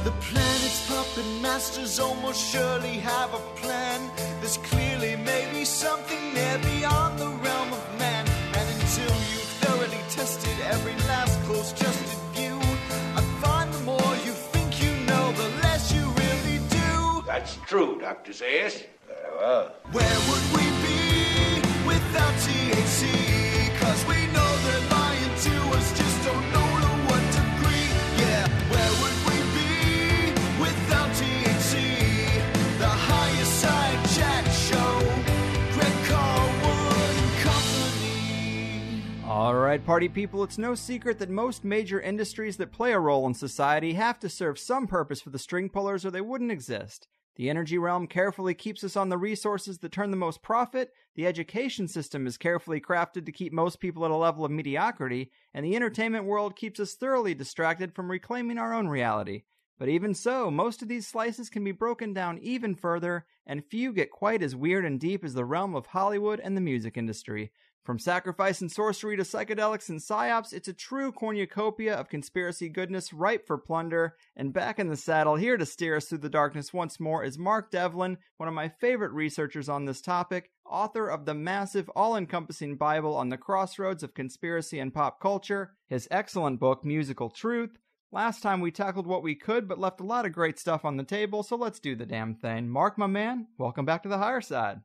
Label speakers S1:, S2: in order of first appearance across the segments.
S1: The planet's puppet masters almost surely have a plan. There's clearly maybe something there beyond the realm of man. And until you've thoroughly tested every last close-trusted view, I find the more you think you know, the less you really do.
S2: That's true, Dr. Zayas. Very well.
S1: Where would we be without THC? 'Cause we know they're lying to us, just don't know to what degree. Yeah, where would we be without THC? The Higher Side Chat Show, Greg Carlwood and Company.
S3: All right, party people, it's no secret that most major industries that play a role in society have to serve some purpose for the string pullers or they wouldn't exist. The energy realm carefully keeps us on the resources that turn the most profit, the education system is carefully crafted to keep most people at a level of mediocrity, and the entertainment world keeps us thoroughly distracted from reclaiming our own reality. But even so, most of these slices can be broken down even further, and few get quite as weird and deep as the realm of Hollywood and the music industry. From sacrifice and sorcery to psychedelics and psyops, it's a true cornucopia of conspiracy goodness ripe for plunder. And back in the saddle, here to steer us through the darkness once more, is Mark Devlin, one of my favorite researchers on this topic, author of the massive, all-encompassing Bible on the crossroads of conspiracy and pop culture, his excellent book, Musical Truth. Last time we tackled what we could, but left a lot of great stuff on the table, so let's do the damn thing. Mark, my man, welcome back to the Higher Side.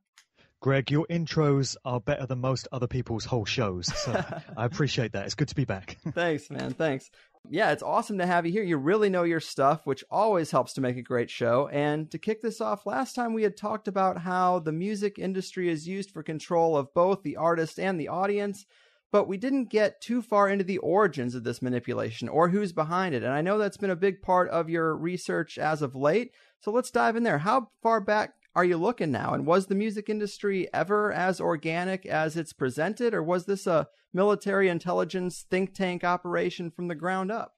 S4: Greg, your intros are better than most other people's whole shows, so I appreciate that. It's good to be back.
S3: Thanks, man. Thanks. Yeah, it's awesome to have you here. You really know your stuff, which always helps to make a great show. And to kick this off, last time we had talked about how the music industry is used for control of both the artist and the audience, but we didn't get too far into the origins of this manipulation or who's behind it. And I know that's been a big part of your research as of late. So let's dive in there. How far back are you looking now? And was the music industry ever as organic as it's presented, or was this a military intelligence think tank operation from the ground up?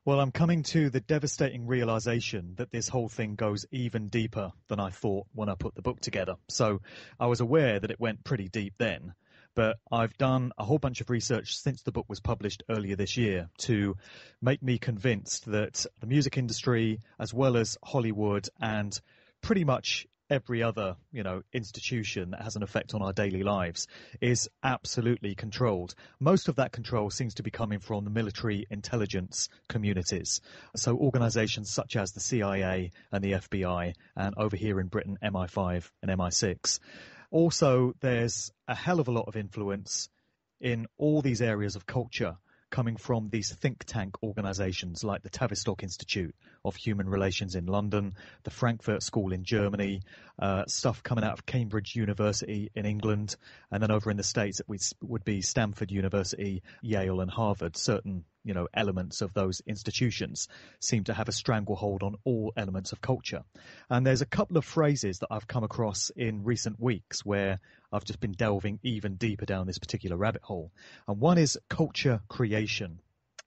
S4: Well, I'm coming to the devastating realization that this whole thing goes even deeper than I thought when I put the book together. So I was aware that it went pretty deep then, but I've done a whole bunch of research since the book was published earlier this year to make me convinced that the music industry, as well as Hollywood and pretty much every other, institution that has an effect on our daily lives, is absolutely controlled. Most of that control seems to be coming from the military intelligence communities. So organizations such as the CIA and the FBI, and over here in Britain, MI5 and MI6. Also, there's a hell of a lot of influence in all these areas of culture coming from these think tank organizations like the Tavistock Institute of Human Relations in London, the Frankfurt School in Germany, stuff coming out of Cambridge University in England, and then over in the States it would be Stanford University, Yale and Harvard. Certain elements of those institutions seem to have a stranglehold on all elements of culture. And there's a couple of phrases that I've come across in recent weeks where I've just been delving even deeper down this particular rabbit hole. And one is culture creation,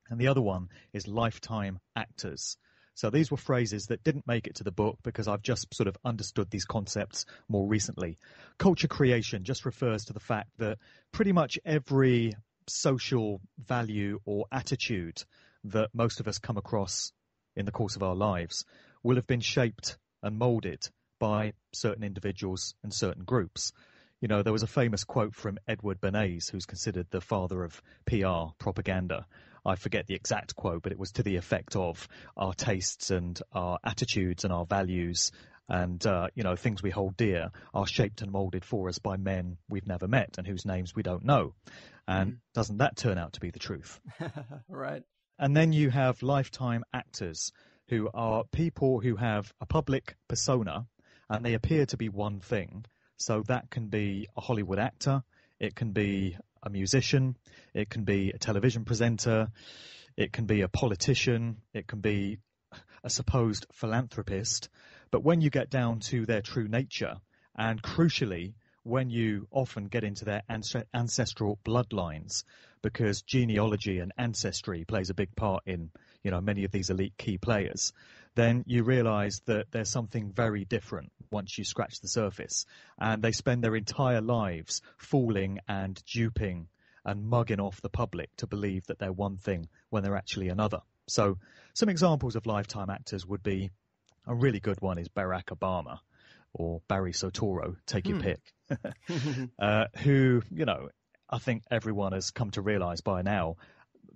S4: and the other one is lifetime actors. So these were phrases that didn't make it to the book because I've just sort of understood these concepts more recently. Culture creation just refers to the fact that pretty much every social value or attitude that most of us come across in the course of our lives will have been shaped and molded by certain individuals and certain groups. There was a famous quote from Edward Bernays, who's considered the father of PR propaganda. I forget the exact quote, but it was to the effect of our tastes and our attitudes and our values and, things we hold dear are shaped and molded for us by men we've never met and whose names we don't know. And doesn't that turn out to be the truth?
S3: Right.
S4: And then you have lifetime actors, who are people who have a public persona and they appear to be one thing. So that can be a Hollywood actor, it can be a musician, it can be a television presenter, it can be a politician, it can be a supposed philanthropist. But when you get down to their true nature, and crucially, when you often get into their ancestral bloodlines, because genealogy and ancestry plays a big part in, many of these elite key players, then you realize that there's something very different once you scratch the surface. And they spend their entire lives fooling and duping and mugging off the public to believe that they're one thing when they're actually another. So some examples of lifetime actors would be, a really good one is Barack Obama or Barry Soetoro, take your pick, who, you know, I think everyone has come to realize by now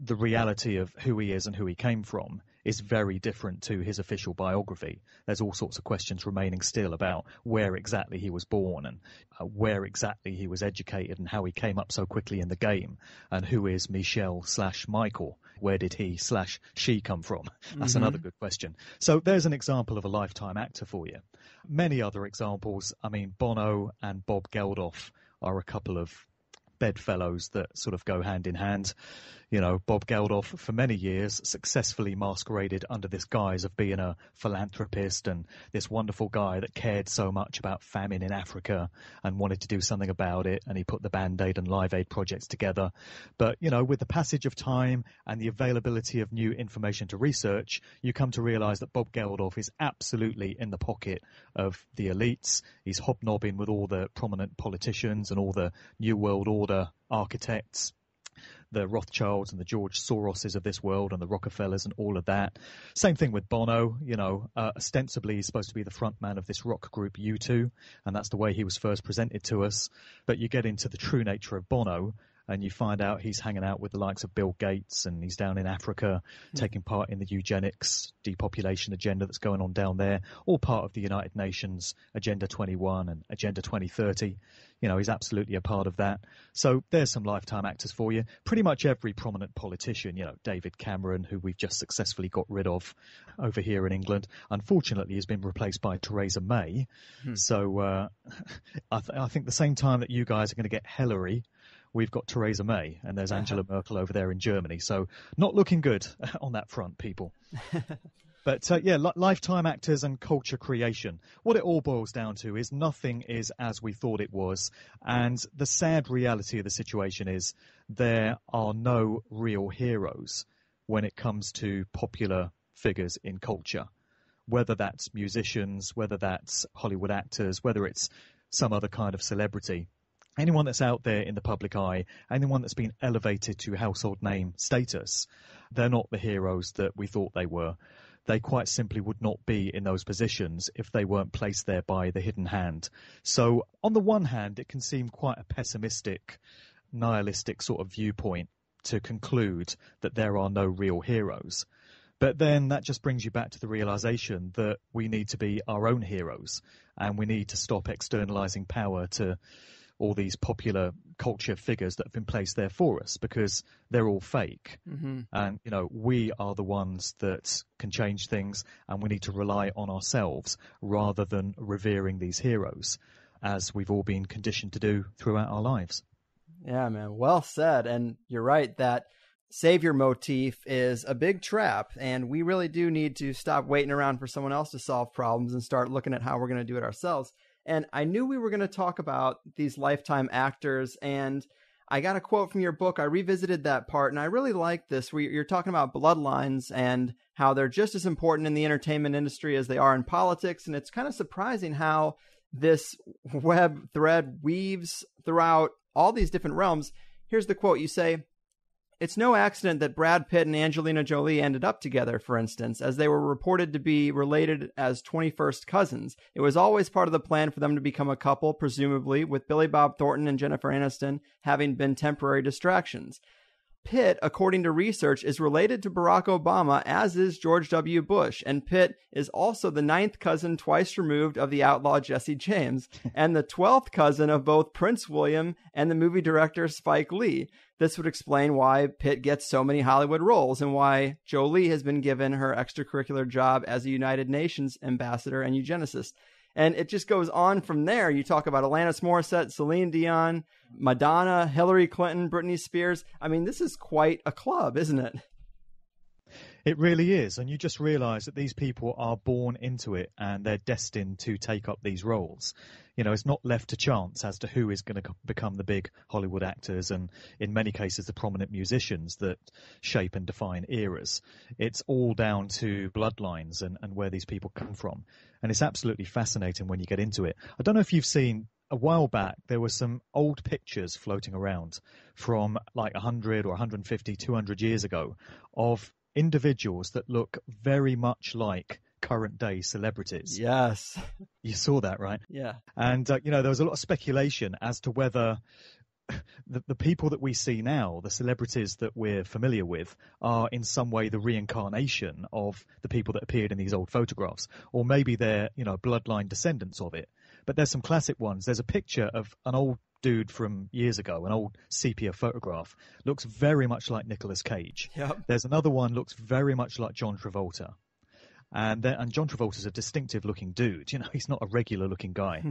S4: the reality of who he is and who he came from is very different to his official biography. There's all sorts of questions remaining still about where exactly he was born and where exactly he was educated and how he came up so quickly in the game, and who is Michelle/Michael. Where did he/she come from? That's another good question. So there's an example of a lifetime actor for you. Many other examples. I mean, Bono and Bob Geldof are a couple of bedfellows that sort of go hand in hand. You know, Bob Geldof for many years successfully masqueraded under this guise of being a philanthropist and this wonderful guy that cared so much about famine in Africa and wanted to do something about it, and he put the Band-Aid and Live Aid projects together. But, you know, with the passage of time and the availability of new information to research, you come to realize that Bob Geldof is absolutely in the pocket of the elites. He's hobnobbing with all the prominent politicians and all the New World Order architects, the Rothschilds and the George Soroses of this world and the Rockefellers and all of that. Same thing with Bono. You know, ostensibly he's supposed to be the front man of this rock group U2, and that's the way he was first presented to us. But you get into the true nature of Bono, and you find out he's hanging out with the likes of Bill Gates, and he's down in Africa taking part in the eugenics depopulation agenda that's going on down there, all part of the United Nations Agenda 21 and Agenda 2030. You know, he's absolutely a part of that. So there's some lifetime actors for you. Pretty much every prominent politician, you know, David Cameron, who we've just successfully got rid of over here in England, unfortunately has been replaced by Theresa May. So I think the same time that you guys are going to get Hillary, we've got Theresa May, and there's Angela Merkel over there in Germany. So not looking good on that front, people. But lifetime actors and culture creation. What it all boils down to is nothing is as we thought it was. And the sad reality of the situation is there are no real heroes when it comes to popular figures in culture, whether that's musicians, whether that's Hollywood actors, whether it's some other kind of celebrity. Anyone that's out there in the public eye, anyone that's been elevated to household name status, they're not the heroes that we thought they were. They quite simply would not be in those positions if they weren't placed there by the hidden hand. So on the one hand, it can seem quite a pessimistic, nihilistic sort of viewpoint to conclude that there are no real heroes. But then that just brings you back to the realization that we need to be our own heroes, and we need to stop externalizing power to all these popular culture figures that have been placed there for us, because they're all fake. And, you know, we are the ones that can change things, and we need to rely on ourselves rather than revering these heroes, as we've all been conditioned to do throughout our lives.
S3: Yeah, man. Well said. And you're right, that savior motif is a big trap, and we really do need to stop waiting around for someone else to solve problems and start looking at how we're going to do it ourselves. And I knew we were going to talk about these lifetime actors, and I got a quote from your book. I revisited that part, and I really like this, where you're talking about bloodlines and how they're just as important in the entertainment industry as they are in politics. And it's kind of surprising how this web thread weaves throughout all these different realms. Here's the quote. You say, "It's no accident that Brad Pitt and Angelina Jolie ended up together, for instance, as they were reported to be related as 21st cousins. It was always part of the plan for them to become a couple, presumably, with Billy Bob Thornton and Jennifer Aniston having been temporary distractions. Pitt, according to research, is related to Barack Obama, as is George W. Bush, and Pitt is also the 9th cousin twice removed of the outlaw Jesse James, and the 12th cousin of both Prince William and the movie director Spike Lee. This would explain why Pitt gets so many Hollywood roles, and why Jolie has been given her extracurricular job as a United Nations ambassador and eugenicist." And it just goes on from there. You talk about Alanis Morissette, Celine Dion, Madonna, Hillary Clinton, Britney Spears. I mean, this is quite a club, isn't it?
S4: It really is. And you just realize that these people are born into it, and they're destined to take up these roles. You know, it's not left to chance as to who is going to become the big Hollywood actors, and in many cases the prominent musicians that shape and define eras. It's all down to bloodlines and where these people come from. And it's absolutely fascinating when you get into it. I don't know if you've seen, a while back, there were some old pictures floating around from like 100 or 150, 200 years ago of individuals that look very much like current day celebrities.
S3: Yes.
S4: You saw that, right?
S3: Yeah.
S4: And, there was a lot of speculation as to whether the people that we see now, the celebrities that we're familiar with, are in some way the reincarnation of the people that appeared in these old photographs, or maybe they're, bloodline descendants of it. But there's some classic ones. There's a picture of an old dude from years ago, an old sepia photograph, looks very much like Nicolas Cage.
S3: Yep.
S4: There's another one, looks very much like John Travolta. And John Travolta's a distinctive looking dude. He's not a regular looking guy.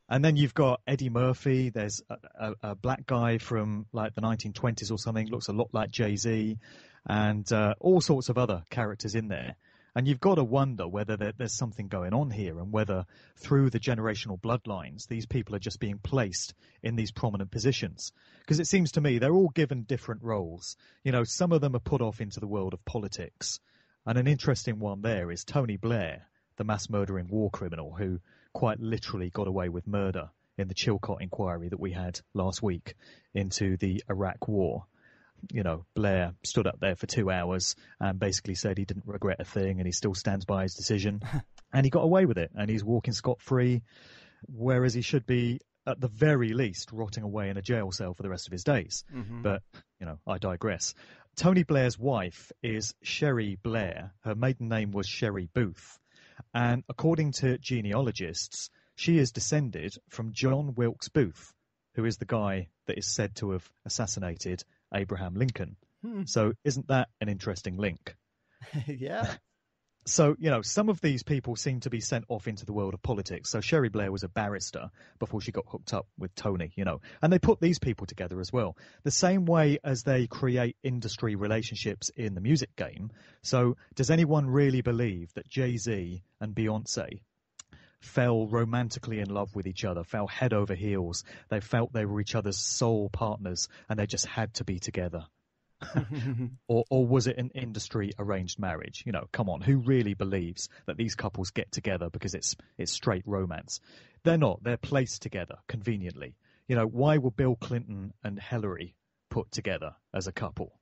S4: And then you've got Eddie Murphy. There's a black guy from like the 1920s or something, looks a lot like Jay-Z, and all sorts of other characters in there. And you've got to wonder whether there's something going on here, and whether through the generational bloodlines, these people are just being placed in these prominent positions. Because it seems to me they're all given different roles. Some of them are put off into the world of politics. And an interesting one there is Tony Blair, the mass murdering war criminal who quite literally got away with murder in the Chilcot inquiry that we had last week into the Iraq war. Blair stood up there for 2 hours and basically said he didn't regret a thing, and he still stands by his decision. And he got away with it, and he's walking scot-free, whereas he should be, at the very least, rotting away in a jail cell for the rest of his days. Mm-hmm. But, I digress. Tony Blair's wife is Sherry Blair. Her maiden name was Sherry Booth. And according to genealogists, she is descended from John Wilkes Booth, who is the guy that is said to have assassinated Abraham Lincoln. So isn't that an interesting link?
S3: Yeah.
S4: So, some of these people seem to be sent off into the world of politics. So Sherry Blair was a barrister before she got hooked up with Tony, and they put these people together as well. The same way as they create industry relationships in the music game. So does anyone really believe that Jay-Z and Beyonce fell romantically in love with each other, fell head over heels? They felt they were each other's soul partners and they just had to be together. or was it an industry arranged marriage? Come on, who really believes that these couples get together because it's straight romance? They're not. They're placed together conveniently. Why were Bill Clinton and Hillary put together as a couple?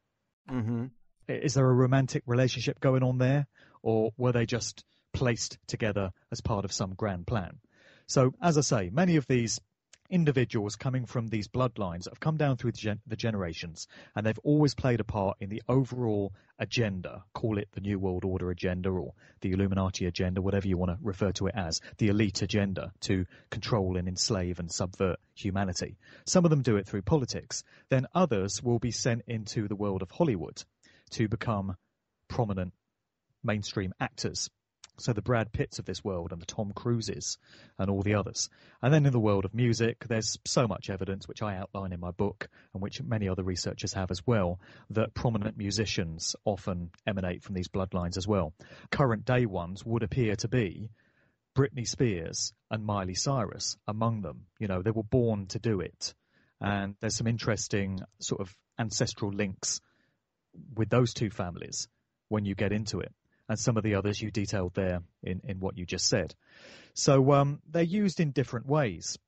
S4: Mm-hmm. Is there a romantic relationship going on there, or were they just placed together as part of some grand plan? So, as I say, many of these individuals coming from these bloodlines that have come down through the generations, and they've always played a part in the overall agenda, call it the New World Order agenda or the Illuminati agenda, whatever you want to refer to it as, the elite agenda to control and enslave and subvert humanity. Some of them do it through politics. Then others will be sent into the world of Hollywood to become prominent mainstream actors. So the Brad Pitts of this world and the Tom Cruises and all the others. And then in the world of music, there's so much evidence, which I outline in my book and which many other researchers have as well, that prominent musicians often emanate from these bloodlines as well. Current day ones would appear to be Britney Spears and Miley Cyrus among them. They were born to do it. And there's some interesting sort of ancestral links with those two families when you get into it. And some of the others you detailed there in what you just said. So they're used in different ways.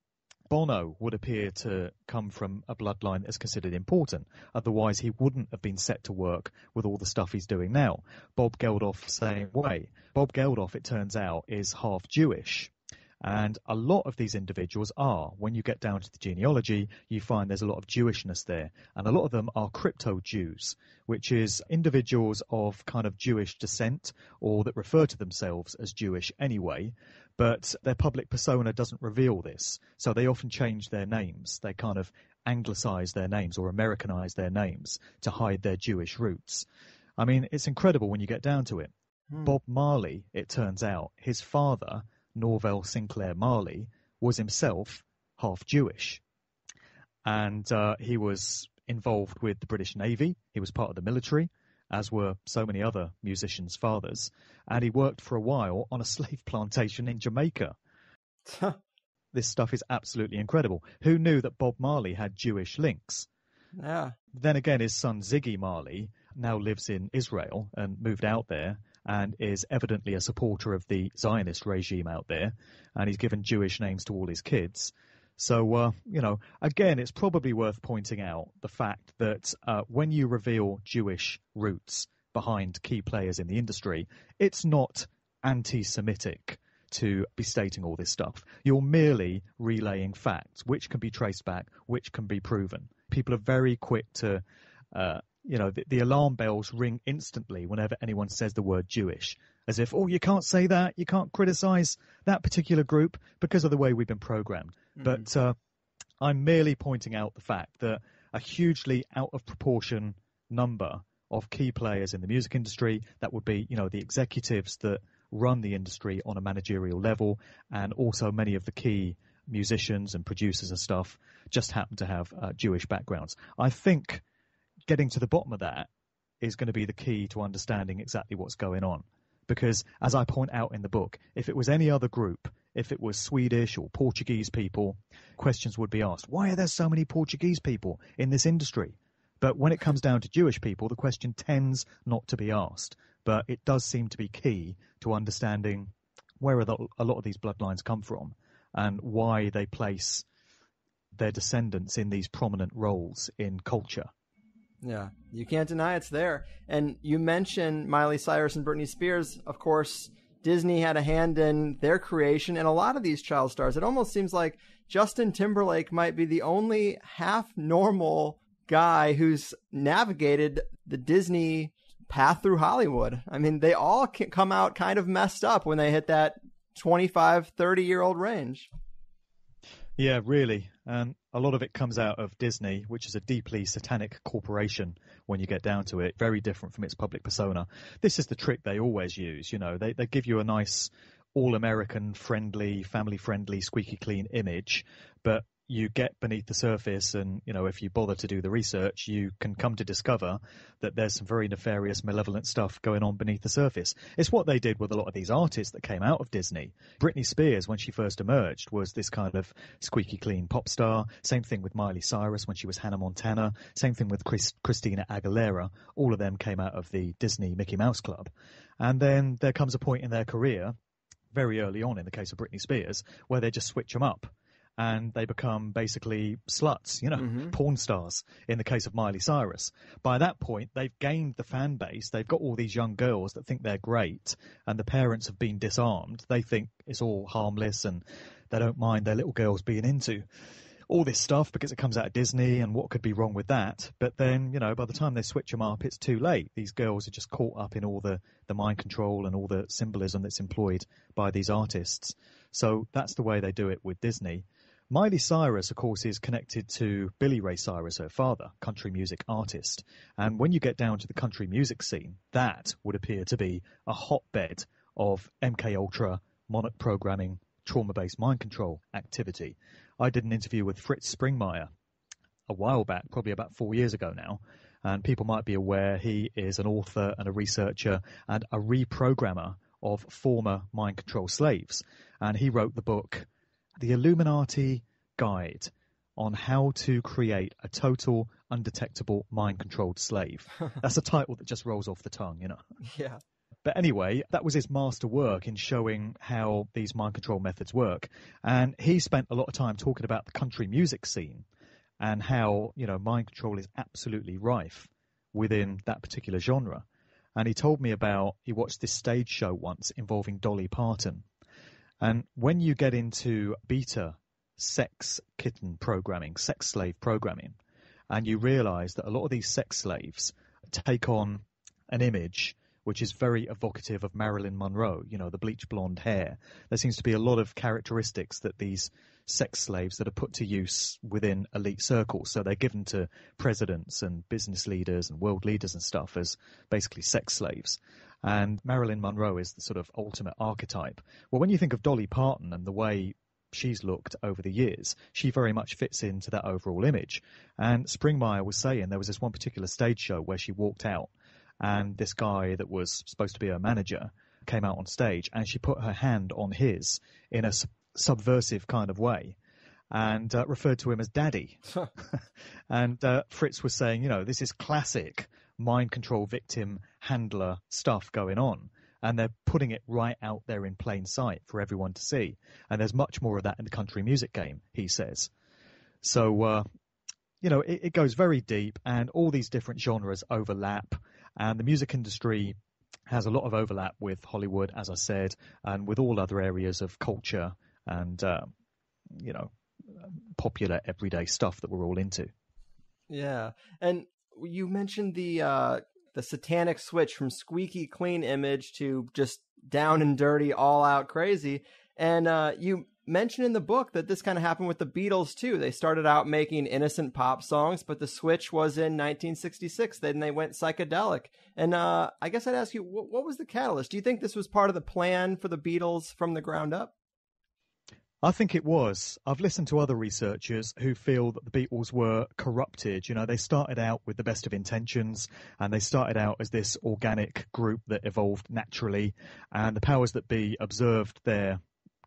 S4: Bono would appear to come from a bloodline that's considered important. Otherwise, he wouldn't have been set to work with all the stuff he's doing now. Bob Geldof, same way. Bob Geldof, it turns out, is half Jewish. And a lot of these individuals are. When you get down to the genealogy, you find there's a lot of Jewishness there. And a lot of them are crypto-Jews, which is individuals of kind of Jewish descent or that refer to themselves as Jewish anyway, but their public persona doesn't reveal this. So they often change their names. They kind of anglicize their names or Americanize their names to hide their Jewish roots. I mean, it's incredible when you get down to it. Bob Marley, it turns out, his father, Norvell Sinclair Marley, was himself half Jewish. And he was involved with the British Navy. He was part of the military, as were so many other musicians' fathers. And he worked for a while on a slave plantation in Jamaica. This stuff is absolutely incredible. Who knew that Bob Marley had Jewish links?
S3: Yeah.
S4: Then again, his son Ziggy Marley now lives in Israel and moved out there and is evidently a supporter of the Zionist regime out there. And he's given Jewish names to all his kids. So, again, it's probably worth pointing out the fact that when you reveal Jewish roots behind key players in the industry, it's not anti-Semitic to be stating all this stuff. You're merely relaying facts, which can be traced back, which can be proven. People are very quick to, the alarm bells ring instantly whenever anyone says the word Jewish, as if, oh, you can't say that, you can't criticize that particular group because of the way we've been programmed. But I'm merely pointing out the fact that a hugely out of proportion number of key players in the music industry, that would be, the executives that run the industry on a managerial level, and also many of the key musicians and producers and stuff just happen to have Jewish backgrounds. I think getting to the bottom of that is going to be the key to understanding exactly what's going on. Because, as I point out in the book, if it was any other group, if it was Swedish or Portuguese people, questions would be asked, why are there so many Portuguese people in this industry? But when it comes down to Jewish people, the question tends not to be asked. But it does seem to be key to understanding where a lot of these bloodlines come from and why they place their descendants in these prominent roles in culture.
S3: Yeah, you can't deny it's there. And you mentioned Miley Cyrus and Britney Spears. Of course, Disney had a hand in their creation, and a lot of these child stars. It almost seems like Justin Timberlake might be the only half-normal guy who's navigated the Disney path through Hollywood. I mean, they all come out kind of messed up when they hit that 25, 30-year-old range.
S4: Yeah, really. And a lot of it comes out of Disney, which is a deeply satanic corporation when you get down to it, very different from its public persona. This is the trick they always use. They give you a nice all-American friendly, family-friendly, squeaky clean image, but you get beneath the surface and, if you bother to do the research, you can come to discover that there's some very nefarious, malevolent stuff going on beneath the surface. It's what they did with a lot of these artists that came out of Disney. Britney Spears, when she first emerged, was this kind of squeaky clean pop star. Same thing with Miley Cyrus when she was Hannah Montana. Same thing with Christina Aguilera. All of them came out of the Disney Mickey Mouse Club. And then there comes a point in their career, very early on in the case of Britney Spears, where they just switch them up. And they become basically sluts, porn stars in the case of Miley Cyrus. By that point, they've gained the fan base. They've got all these young girls that think they're great, and the parents have been disarmed. They think it's all harmless, and they don't mind their little girls being into all this stuff because it comes out of Disney, and what could be wrong with that? But then, by the time they switch them up, it's too late. These girls are just caught up in all the mind control and all the symbolism that's employed by these artists. So that's the way they do it with Disney. Miley Cyrus, of course, is connected to Billy Ray Cyrus, her father, country music artist. And when you get down to the country music scene, that would appear to be a hotbed of MKUltra, monarch programming, trauma-based mind control activity. I did an interview with Fritz Springmeier a while back, probably about 4 years ago now, and people might be aware he is an author and a researcher and a reprogrammer of former mind control slaves. And he wrote the book The Illuminati Guide on How to Create a Total Undetectable Mind-Controlled Slave. That's a title that just rolls off the tongue,
S3: Yeah.
S4: But anyway, that was his master work in showing how these mind control methods work. And he spent a lot of time talking about the country music scene and how, mind control is absolutely rife within that particular genre. And he told me he watched this stage show once involving Dolly Parton. And when you get into beta sex kitten programming, sex slave programming, and you realize that a lot of these sex slaves take on an image which is very evocative of Marilyn Monroe, the bleach blonde hair. There seems to be a lot of characteristics that these sex slaves that are put to use within elite circles. So they're given to presidents and business leaders and world leaders and stuff as basically sex slaves. And Marilyn Monroe is the sort of ultimate archetype. Well, when you think of Dolly Parton and the way she's looked over the years, she very much fits into that overall image. And Springmeier was saying there was this one particular stage show where she walked out and this guy that was supposed to be her manager came out on stage and she put her hand on his in a subversive kind of way and referred to him as daddy. And Fritz was saying, this is classic mind control victim handler stuff going on. And they're putting it right out there in plain sight for everyone to see. And there's much more of that in the country music game, he says. So, it goes very deep and all these different genres overlap. And the music industry has a lot of overlap with Hollywood, as I said, and with all other areas of culture and, popular everyday stuff that we're all into.
S5: Yeah. And you mentioned the satanic switch from squeaky clean image to just down and dirty, all out crazy. And you mentioned in the book that this kind of happened with the Beatles too. They started out making innocent pop songs, but the switch was in 1966. Then they went psychedelic. And I guess I'd ask you, what was the catalyst? Do you think this was part of the plan for the Beatles from the ground up?
S4: I think it was. I've listened to other researchers who feel that the Beatles were corrupted. You know, they started out with the best of intentions, and they started out as this organic group that evolved naturally, and the powers that be observed their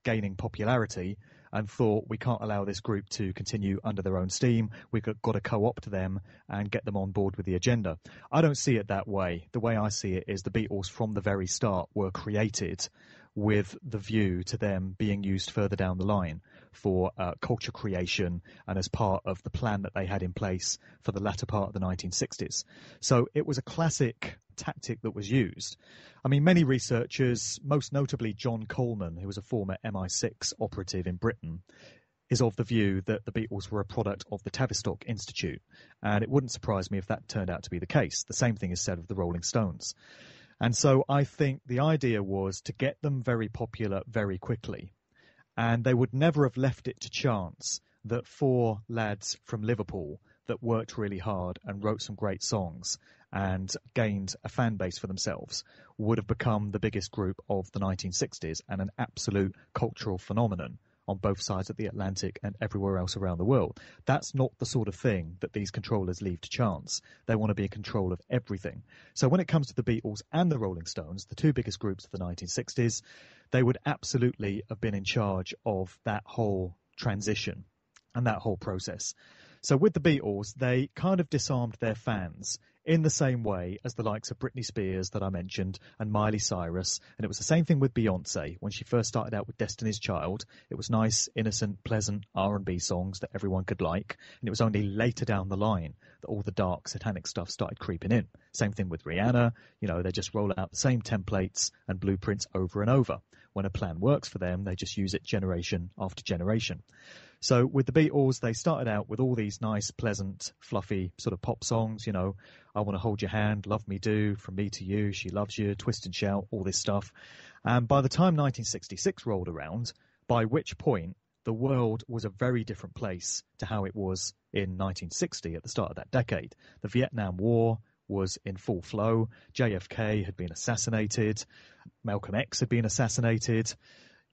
S4: gaining popularity and thought, we can't allow this group to continue under their own steam. We've got to co-opt them and get them on board with the agenda. I don't see it that way. The way I see it is the Beatles from the very start were created with the view to them being used further down the line for culture creation and as part of the plan that they had in place for the latter part of the 1960s. So it was a classic tactic that was used. I mean, many researchers, most notably John Coleman, who was a former MI6 operative in Britain, is of the view that the Beatles were a product of the Tavistock Institute. And it wouldn't surprise me if that turned out to be the case. The same thing is said of the Rolling Stones. And so I think the idea was to get them very popular very quickly. And they would never have left it to chance that 4 lads from Liverpool that worked really hard and wrote some great songs and gained a fan base for themselves would have become the biggest group of the 1960s and an absolute cultural phenomenon on both sides of the Atlantic and everywhere else around the world. That's not the sort of thing that these controllers leave to chance. They want to be in control of everything. So when it comes to the Beatles and the Rolling Stones, the 2 biggest groups of the 1960s, they would absolutely have been in charge of that whole transition and that whole process. So with the Beatles, they kind of disarmed their fans in the same way as the likes of Britney Spears that I mentioned and Miley Cyrus. And it was the same thing with Beyonce. When she first started out with Destiny's Child, it was nice, innocent, pleasant R&B songs that everyone could like. And it was only later down the line that all the dark, satanic stuff started creeping in. Same thing with Rihanna. You know, they just roll out the same templates and blueprints over and over. When a plan works for them, they just use it generation after generation. So with the Beatles, they started out with all these nice, pleasant, fluffy sort of pop songs, you know, I Want to Hold Your Hand, Love Me Do, From Me to You, She Loves You, Twist and Shout, all this stuff. And by the time 1966 rolled around, by which point the world was a very different place to how it was in 1960 at the start of that decade. The Vietnam War was in full flow. JFK had been assassinated. Malcolm X had been assassinated.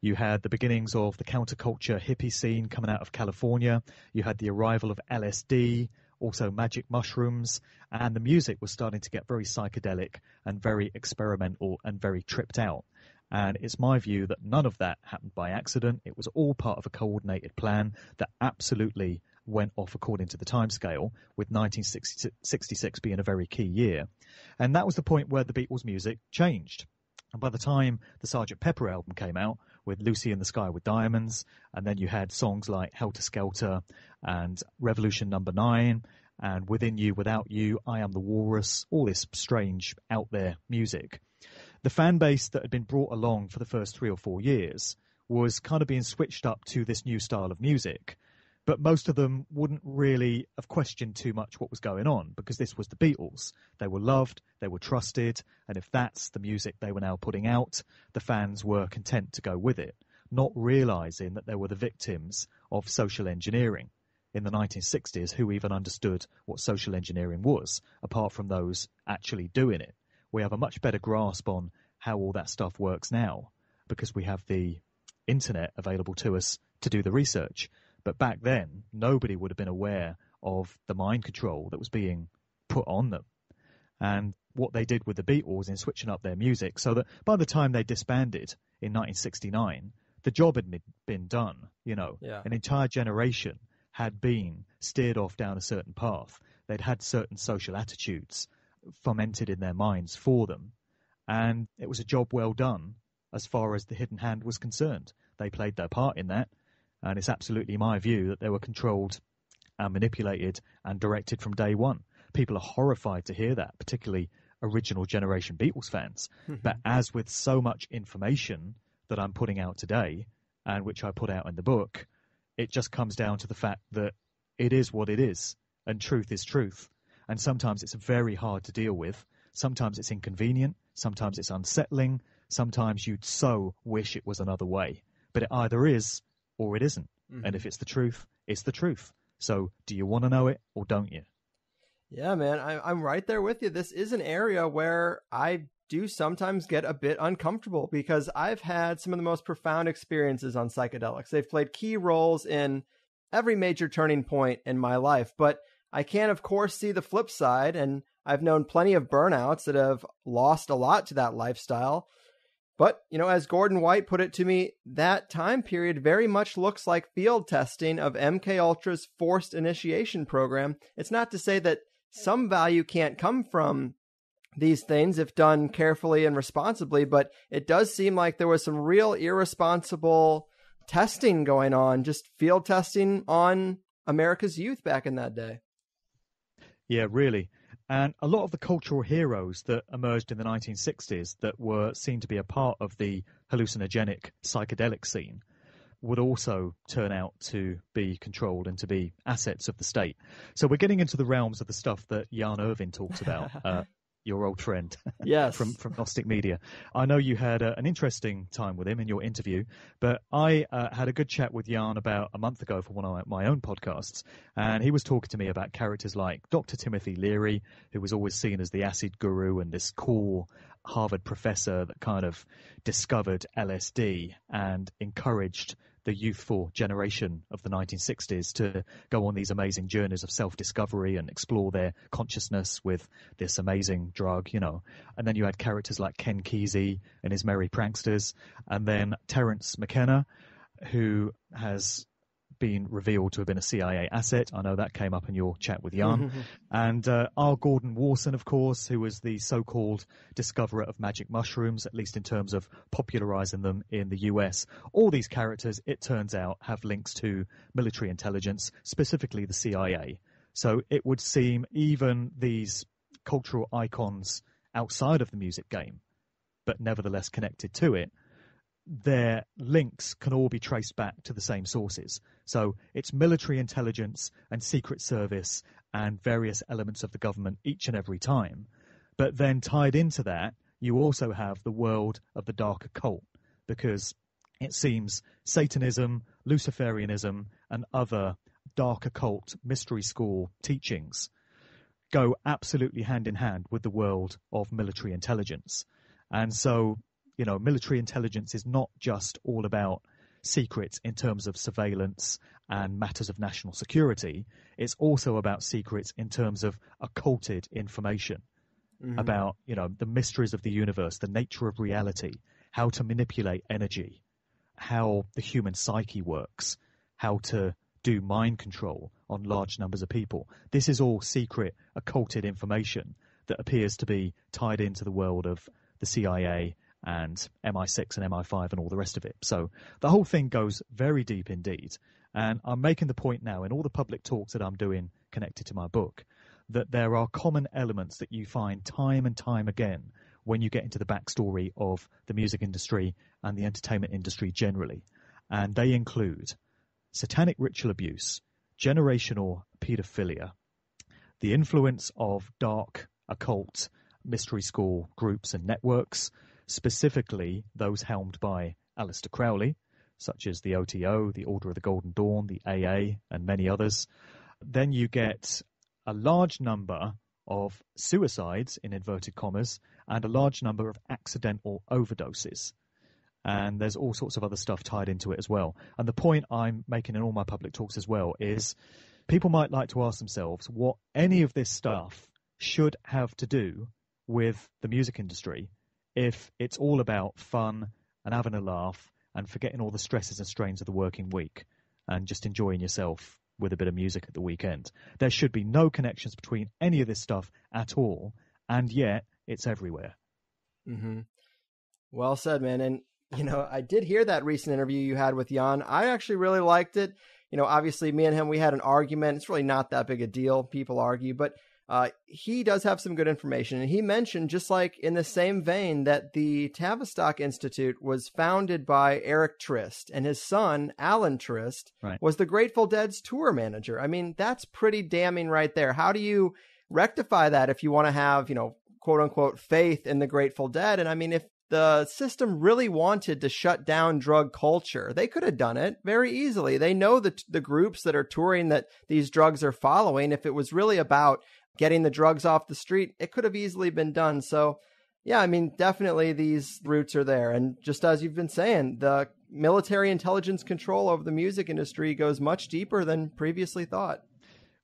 S4: You had the beginnings of the counterculture hippie scene coming out of California. You had the arrival of LSD, also magic mushrooms, and the music was starting to get very psychedelic and very experimental and very tripped out. And it's my view that none of that happened by accident. It was all part of a coordinated plan that absolutely went off according to the timescale, with 1966 being a very key year. And that was the point where the Beatles' music changed. And by the time the Sgt. Pepper album came out, with Lucy in the Sky with Diamonds, and then you had songs like Helter Skelter and Revolution Number 9, and Within You, Without You, I Am the Walrus, all this strange, out there music. The fan base that had been brought along for the first 3 or 4 years was kind of being switched up to this new style of music. But most of them wouldn't really have questioned too much what was going on, because this was the Beatles. They were loved, they were trusted, and if that's the music they were now putting out, the fans were content to go with it, not realizing that they were the victims of social engineering. In the 1960s, who even understood what social engineering was, apart from those actually doing it? We have a much better grasp on how all that stuff works now, because we have the internet available to us to do the research. But back then, nobody would have been aware of the mind control that was being put on them. And what they did with the Beatles in switching up their music, so that by the time they disbanded in 1969, the job had been done, you know.
S5: Yeah.
S4: An entire generation had been steered off down a certain path. They'd had certain social attitudes fomented in their minds for them. And it was a job well done as far as the Hidden Hand was concerned. They played their part in that. And it's absolutely my view that they were controlled and manipulated and directed from day one. People are horrified to hear that, particularly original generation Beatles fans. But as with so much information that I'm putting out today, and which I put out in the book, it just comes down to the fact that it is what it is, and truth is truth. And sometimes it's very hard to deal with. Sometimes it's inconvenient. Sometimes it's unsettling. Sometimes you'd so wish it was another way. But it either is or it isn't. And if it's the truth, it's the truth. So do you want to know it or don't you?
S5: Yeah, man, I'm right there with you. This is an area where I do sometimes get a bit uncomfortable because I've had some of the most profound experiences on psychedelics. They've played key roles in every major turning point in my life, but I can, of course, see the flip side, and I've known plenty of burnouts that have lost a lot to that lifestyle. But, as Gordon White put it to me, that time period very much looks like field testing of MKUltra's forced initiation program. It's not to say that some value can't come from these things if done carefully and responsibly, but it does seem like there was some real irresponsible testing going on, just field testing on America's youth back in that day.
S4: Yeah, really. And a lot of the cultural heroes that emerged in the 1960s that were seen to be a part of the hallucinogenic psychedelic scene would also turn out to be controlled and to be assets of the state. So we're getting into the realms of the stuff that Jan Irvin talks about, your old friend,
S5: yes,
S4: from Gnostic Media. I know you had an interesting time with him in your interview, but I had a good chat with Jan about a month ago for one of my own podcasts, and he was talking to me about characters like Dr. Timothy Leary, who was always seen as the acid guru and this cool Harvard professor that kind of discovered LSD and encouraged the youthful generation of the 1960s to go on these amazing journeys of self-discovery and explore their consciousness with this amazing drug, And then you had characters like Ken Kesey and his Merry Pranksters, and then Terence McKenna, who has been revealed to have been a CIA asset. I know that came up in your chat with Jan. And R. Gordon Warson, of course, who was the so-called discoverer of magic mushrooms, at least in terms of popularizing them in the US. All these characters, it turns out, have links to military intelligence, specifically the CIA. So it would seem even these cultural icons outside of the music game, but nevertheless connected to it, their links can all be traced back to the same sources. So it's military intelligence and secret service and various elements of the government each and every time. But then tied into that, you also have the world of the dark occult, because it seems Satanism, Luciferianism, and other dark occult mystery school teachings go absolutely hand in hand with the world of military intelligence. And so, military intelligence is not just all about secrets in terms of surveillance and matters of national security. It's also about secrets in terms of occulted information about, the mysteries of the universe, the nature of reality, how to manipulate energy, how the human psyche works, how to do mind control on large numbers of people. This is all secret, occulted information that appears to be tied into the world of the CIA and MI6 and MI5 and all the rest of it. So the whole thing goes very deep indeed. And I'm making the point now in all the public talks that I'm doing connected to my book that there are common elements that you find time and time again when you get into the backstory of the music industry and the entertainment industry generally. And they include satanic ritual abuse, generational pedophilia, the influence of dark occult mystery school groups and networks, specifically those helmed by Aleister Crowley, such as the OTO, the Order of the Golden Dawn, the AA, and many others. Then you get a large number of suicides, in inverted commas, and a large number of accidental overdoses. And there's all sorts of other stuff tied into it as well. And the point I'm making in all my public talks as well is people might like to ask themselves what any of this stuff should have to do with the music industry if it's all about fun and having a laugh and forgetting all the stresses and strains of the working week and just enjoying yourself with a bit of music at the weekend. There should be no connections between any of this stuff at all, and yet it's everywhere.
S5: Well said, man. And, I did hear that recent interview you had with Jan. I actually really liked it. Obviously me and him, we had an argument. It's really not that big a deal. People argue, but he does have some good information. And he mentioned, just like in the same vein, that the Tavistock Institute was founded by Eric Trist, and his son, Alan Trist, was the Grateful Dead's tour manager. I mean, that's pretty damning right there. How do you rectify that if you want to have, quote unquote, faith in the Grateful Dead? And I mean, if the system really wanted to shut down drug culture, they could have done it very easily. They know the groups that are touring that these drugs are following. If it was really about getting the drugs off the street, it could have easily been done. So, yeah, I mean, definitely these roots are there. And just as you've been saying, the military intelligence control over the music industry goes much deeper than previously thought.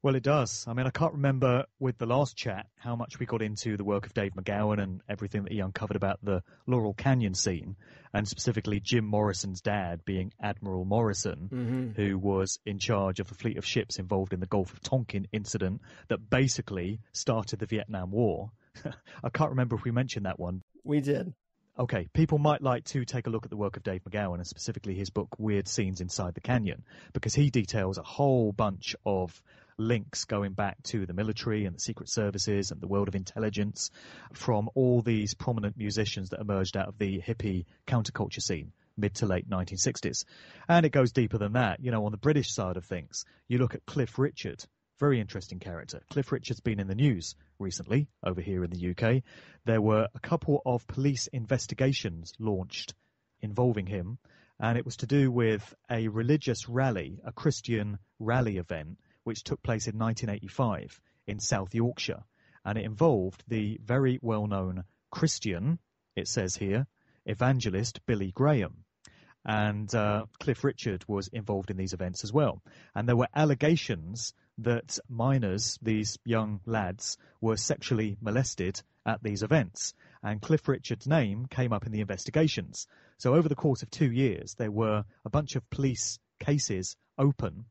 S4: Well, it does. I mean, I can't remember with the last chat how much we got into the work of Dave McGowan and everything that he uncovered about the Laurel Canyon scene, and specifically Jim Morrison's dad being Admiral Morrison, who was in charge of a fleet of ships involved in the Gulf of Tonkin incident that basically started the Vietnam War. I can't remember if we mentioned that one.
S5: We did.
S4: Okay, people might like to take a look at the work of Dave McGowan, and specifically his book Weird Scenes Inside the Canyon, because he details a whole bunch of links going back to the military and the secret services and the world of intelligence from all these prominent musicians that emerged out of the hippie counterculture scene, mid to late 1960s. And it goes deeper than that. On the British side of things, you look at Cliff Richard, very interesting character. Cliff Richard's been in the news recently over here in the UK. There were a couple of police investigations launched involving him, and it was to do with a religious rally, a Christian rally event, which took place in 1985 in South Yorkshire. And it involved the very well-known Christian, it says here, evangelist Billy Graham. And Cliff Richard was involved in these events as well. And there were allegations that minors, these young lads, were sexually molested at these events. And Cliff Richard's name came up in the investigations. So over the course of 2 years, there were a bunch of police cases open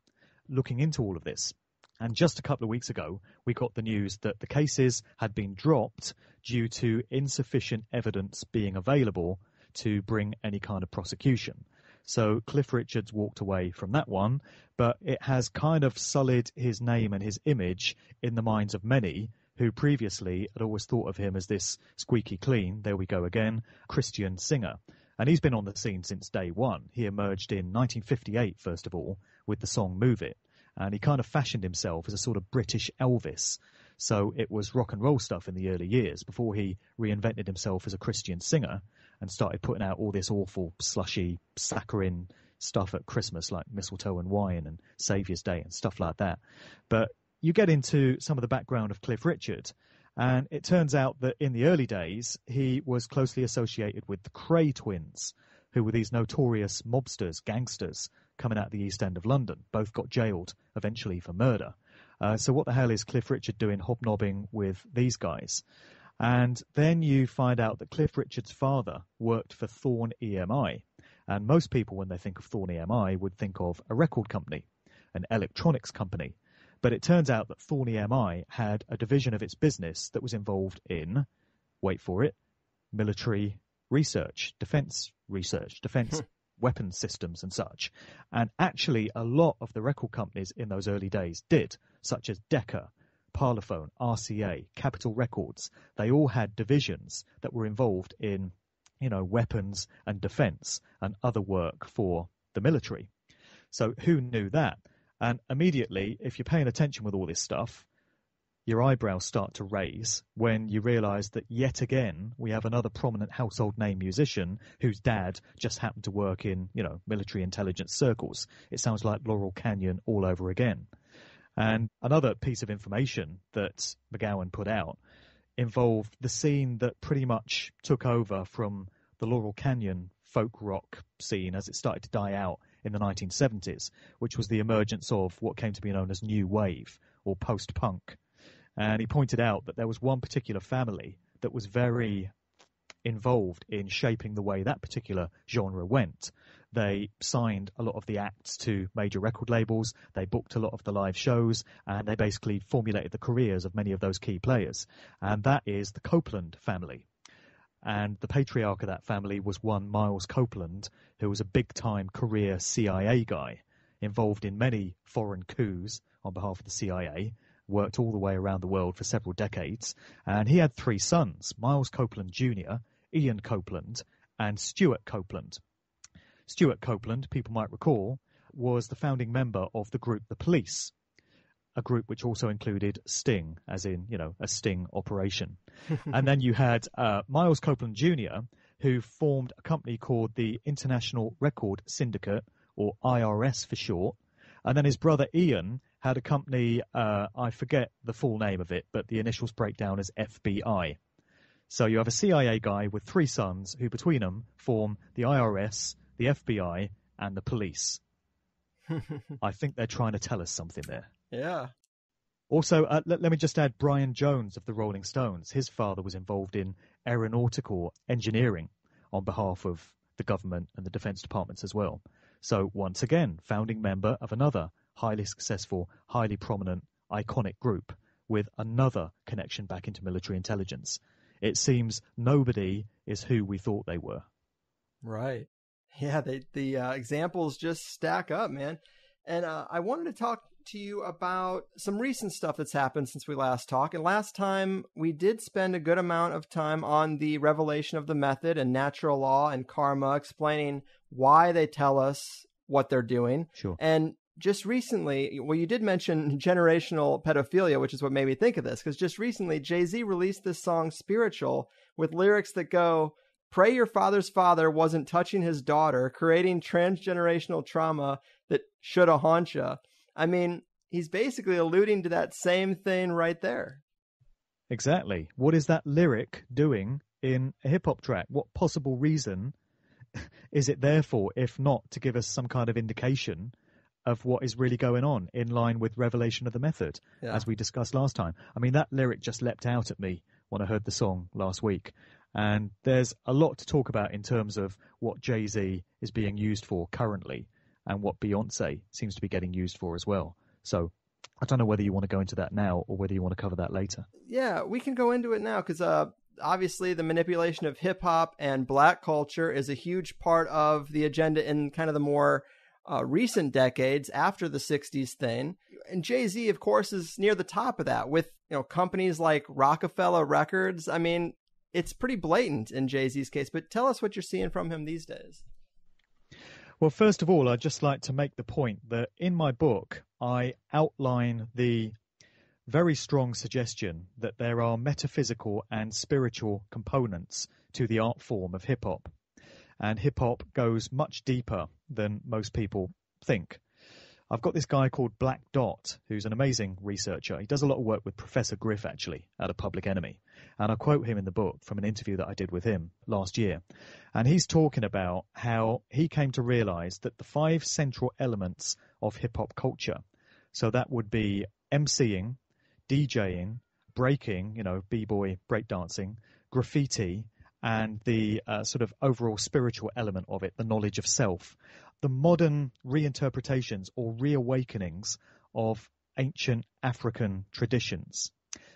S4: looking into all of this. And just a couple of weeks ago, we got the news that the cases had been dropped due to insufficient evidence being available to bring any kind of prosecution. So Cliff Richards walked away from that one, but it has kind of sullied his name and his image in the minds of many who previously had always thought of him as this squeaky clean, there we go again, Christian singer. And he's been on the scene since day one. He emerged in 1958, first of all, with the song Move It. And he kind of fashioned himself as a sort of British Elvis. So it was rock and roll stuff in the early years before he reinvented himself as a Christian singer and started putting out all this awful, slushy, saccharine stuff at Christmas, like Mistletoe and Wine and Saviour's Day and stuff like that. But you get into some of the background of Cliff Richard, and it turns out that in the early days, he was closely associated with the Kray twins, who were these notorious mobsters, gangsters, coming out of the East End of London. Both got jailed eventually for murder. So what the hell is Cliff Richard doing hobnobbing with these guys? And then you find out that Cliff Richard's father worked for Thorn EMI. And most people, when they think of Thorn EMI, would think of a record company, an electronics company. But it turns out that Thorn EMI had a division of its business that was involved in, wait for it, military research, defense weapons systems and such. And actually a lot of the record companies in those early days did, such as Decca, Parlophone, RCA, Capitol Records. They all had divisions that were involved in, weapons and defense and other work for the military. So who knew that? And immediately, if you're paying attention with all this stuff, your eyebrows start to raise when you realize that yet again we have another prominent household name musician whose dad just happened to work in, military intelligence circles. It sounds like Laurel Canyon all over again. And another piece of information that McGowan put out involved the scene that pretty much took over from the Laurel Canyon folk rock scene as it started to die out in the 1970s, which was the emergence of what came to be known as New Wave or post-punk. And he pointed out that there was one particular family that was very involved in shaping the way that particular genre went. They signed a lot of the acts to major record labels, they booked a lot of the live shows, and they basically formulated the careers of many of those key players. And that is the Copeland family. And the patriarch of that family was one Miles Copeland, who was a big-time career CIA guy, involved in many foreign coups on behalf of the CIA, worked all the way around the world for several decades, and he had 3 sons, Miles Copeland Jr., Ian Copeland, and Stuart Copeland. Stuart Copeland, people might recall, was the founding member of the group The Police, a group which also included Sting, as in, a sting operation. And then you had Miles Copeland Jr., who formed a company called the International Record Syndicate, or IRS for short. And then his brother Ian had a company, I forget the full name of it, but the initials break down as FBI. So you have a CIA guy with 3 sons who between them form the IRS, the FBI, and the police. I think they're trying to tell us something there.
S5: Yeah.
S4: Also, let me just add Brian Jones of the Rolling Stones. His father was involved in aeronautical engineering on behalf of the government and the defense departments as well. So once again, founding member of another highly successful, highly prominent, iconic group with another connection back into military intelligence. It seems nobody is who we thought they were.
S5: Right. Yeah, the examples just stack up, man. And I wanted to talk to you about some recent stuff that's happened since we last talked. And last time we did spend a good amount of time on the revelation of the method and natural law and karma, explaining why they tell us what they're doing.
S4: Sure.
S5: And just recently, well, you did mention generational pedophilia, which is what made me think of this, because just recently Jay-Z released this song Spiritual with lyrics that go, "Pray your father's father wasn't touching his daughter, creating transgenerational trauma that shoulda haunt ya." I mean, he's basically alluding to that same thing right there.
S4: Exactly. What is that lyric doing in a hip-hop track? What possible reason is it there for, if not to give us some kind of indication of what is really going on in line with revelation of the method, as we discussed last time? I mean, that lyric just leapt out at me when I heard the song last week. And there's a lot to talk about in terms of what Jay-Z is being used for currently and what Beyonce seems to be getting used for as well. So I don't know whether you want to go into that now or whether you want to cover that later.
S5: Yeah, we can go into it now because obviously the manipulation of hip-hop and black culture is a huge part of the agenda in kind of the more recent decades after the 60s thing. And Jay-Z, of course, is near the top of that with companies like Rockefeller Records. I mean, it's pretty blatant in Jay-Z's case, but tell us what you're seeing from him these days.
S4: Well, first of all, I'd just like to make the point that in my book, I outline the very strong suggestion that there are metaphysical and spiritual components to the art form of hip-hop. And hip-hop goes much deeper than most people think. I've got this guy called Black Dot, who's an amazing researcher. He does a lot of work with Professor Griff, actually, out of Public Enemy. And I quote him in the book from an interview that I did with him last year. And he's talking about how he came to realize that the 5 central elements of hip-hop culture, so that would be MCing, DJing, breaking, b-boy, breakdancing, graffiti, and the sort of overall spiritual element of it, the knowledge of self, the modern reinterpretations or reawakenings of ancient African traditions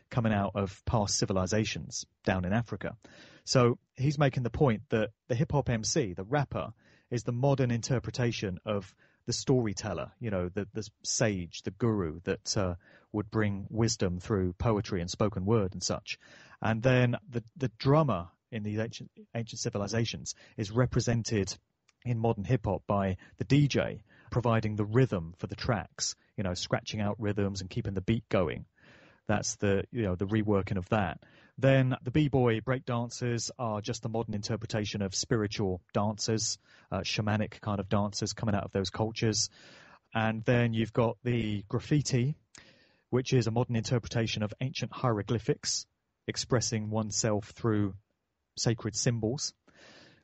S4: coming out of past civilizations down in Africa. So he's making the point that the hip-hop MC, the rapper, is the modern interpretation of the storyteller, the sage, the guru that would bring wisdom through poetry and spoken word and such. And then the drummer in these ancient civilizations is represented in modern hip-hop by the DJ providing the rhythm for the tracks, scratching out rhythms and keeping the beat going. That's the reworking of that. Then the b-boy breakdancers are just the modern interpretation of spiritual dancers, shamanic kind of dancers coming out of those cultures. And then you've got the graffiti, which is a modern interpretation of ancient hieroglyphics, expressing oneself through sacred symbols,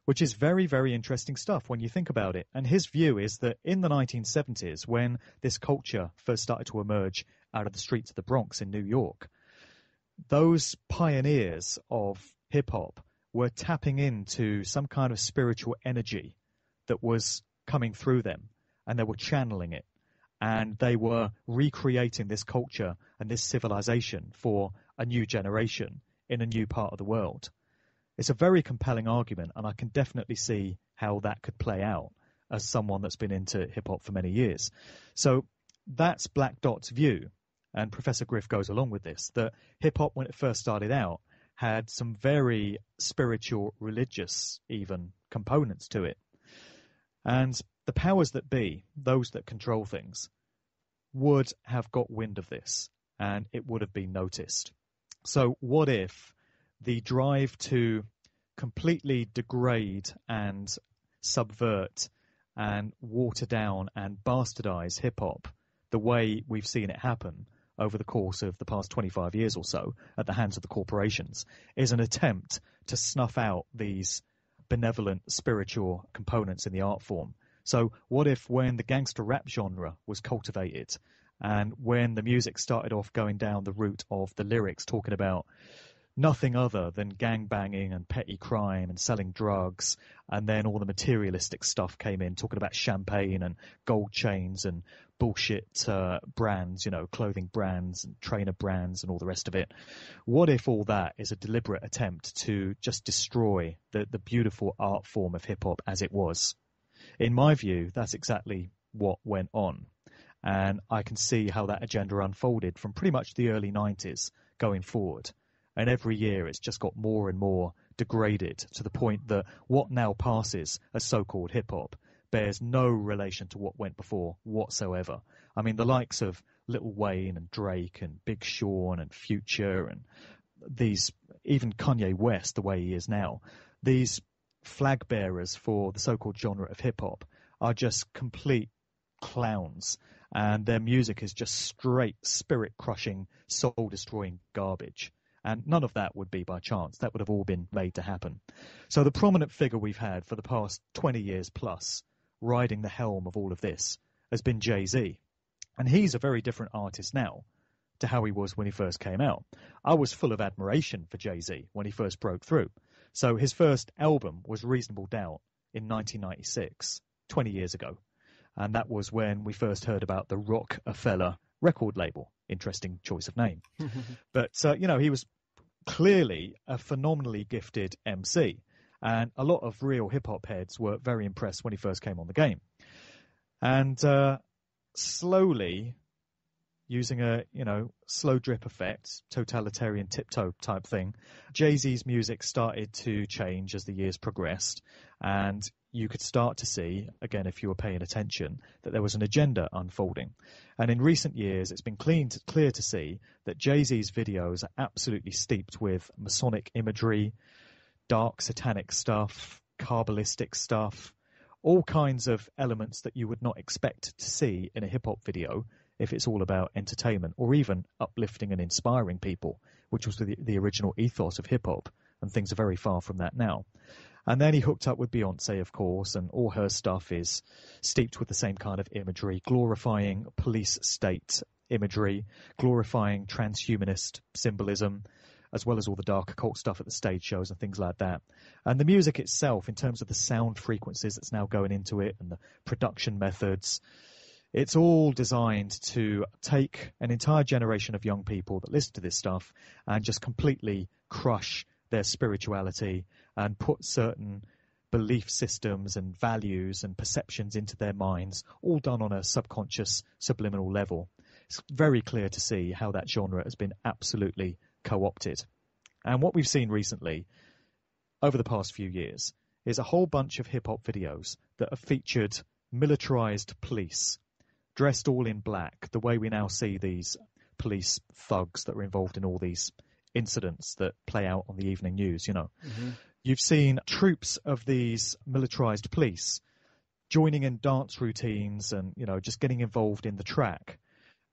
S4: which is very, very interesting stuff when you think about it. And his view is that in the 1970s, when this culture first started to emerge out of the streets of the Bronx in New York, those pioneers of hip-hop were tapping into some kind of spiritual energy that was coming through them, and they were channeling it, and they were recreating this culture and this civilization for a new generation in a new part of the world. It's a very compelling argument, and I can definitely see how that could play out as someone that's been into hip-hop for many years. So that's Black Dot's view. and Professor Griff goes along with this, that hip-hop, when it first started out, had some very spiritual, religious even components to it. And the powers that be, those that control things, would have got wind of this, and it would have been noticed. So what if the drive to completely degrade and subvert and water down and bastardize hip-hop the way we've seen it happen over the course of the past 25 years or so at the hands of the corporations is an attempt to snuff out these benevolent spiritual components in the art form? So what if when the gangster rap genre was cultivated and when the music started off going down the route of the lyrics talking about nothing other than gang banging and petty crime and selling drugs, and then all the materialistic stuff came in talking about champagne and gold chains and bullshit brands, clothing brands and trainer brands and all the rest of it? What if all that is a deliberate attempt to just destroy the beautiful art form of hip-hop as it was? In my view, that's exactly what went on. And I can see how that agenda unfolded from pretty much the early 90s going forward. And every year it's just got more and more degraded to the point that what now passes as so-called hip-hop bears no relation to what went before whatsoever. I mean, the likes of Lil Wayne and Drake and Big Sean and Future and these, even Kanye West, the way he is now, these flag bearers for the so-called genre of hip-hop are just complete clowns, and their music is just straight spirit-crushing, soul-destroying garbage. And none of that would be by chance. That would have all been made to happen. So the prominent figure we've had for the past 20 years plus riding the helm of all of this has been Jay-Z. And he's a very different artist now to how he was when he first came out. I was full of admiration for Jay-Z when he first broke through. So his first album was Reasonable Doubt in 1996, 20 years ago. And that was when we first heard about the Rockefeller record label. Interesting choice of name. But, he was clearly a phenomenally gifted MC. And a lot of real hip-hop heads were very impressed when he first came on the game. And slowly, using a, slow drip effect, totalitarian tiptoe type thing, Jay-Z's music started to change as the years progressed. And you could start to see, again, if you were paying attention, that there was an agenda unfolding. And in recent years, it's been clear to see that Jay-Z's videos are absolutely steeped with Masonic imagery, dark satanic stuff, Kabbalistic stuff, all kinds of elements that you would not expect to see in a hip-hop video if it's all about entertainment or even uplifting and inspiring people, which was the original ethos of hip-hop, and things are very far from that now. And then he hooked up with Beyonce, of course, and all her stuff is steeped with the same kind of imagery, glorifying police state imagery, glorifying transhumanist symbolism, as well as all the dark occult stuff at the stage shows and things like that. And the music itself, in terms of the sound frequencies that's now going into it and the production methods, it's all designed to take an entire generation of young people that listen to this stuff and just completely crush their spirituality and put certain belief systems and values and perceptions into their minds, all done on a subconscious, subliminal level. It's very clear to see how that genre has been absolutely co-opted. And what we've seen recently, over the past few years, is a whole bunch of hip-hop videos that have featured militarized police, dressed all in black, the way we now see these police thugs that are involved in all these incidents that play out on the evening news, Mm-hmm. You've seen troops of these militarized police joining in dance routines and, just getting involved in the track.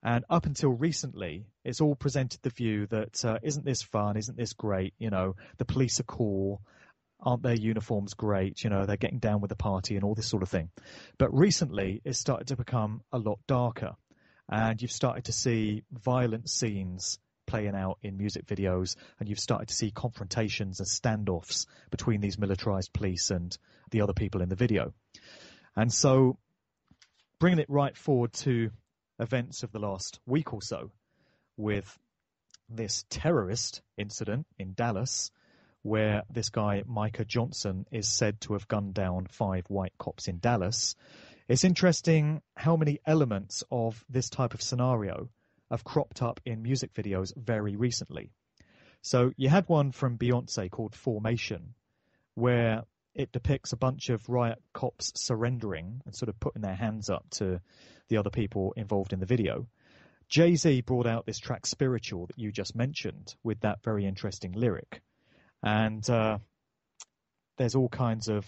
S4: And up until recently, it's all presented the view that, isn't this fun? Isn't this great? The police are cool. Aren't their uniforms great? They're getting down with the party and all this sort of thing. But recently, it's started to become a lot darker. And you've started to see violent scenes playing out in music videos, and you've started to see confrontations and standoffs between these militarized police and the other people in the video. And so, bringing it right forward to events of the last week or so, with this terrorist incident in Dallas, where this guy, Micah Johnson, is said to have gunned down 5 white cops in Dallas, it's interesting how many elements of this type of scenario have cropped up in music videos very recently. So you had one from Beyonce called Formation, where it depicts a bunch of riot cops surrendering and sort of putting their hands up to the other people involved in the video. Jay-Z brought out this track Spiritual that you just mentioned with that very interesting lyric. And there's all kinds of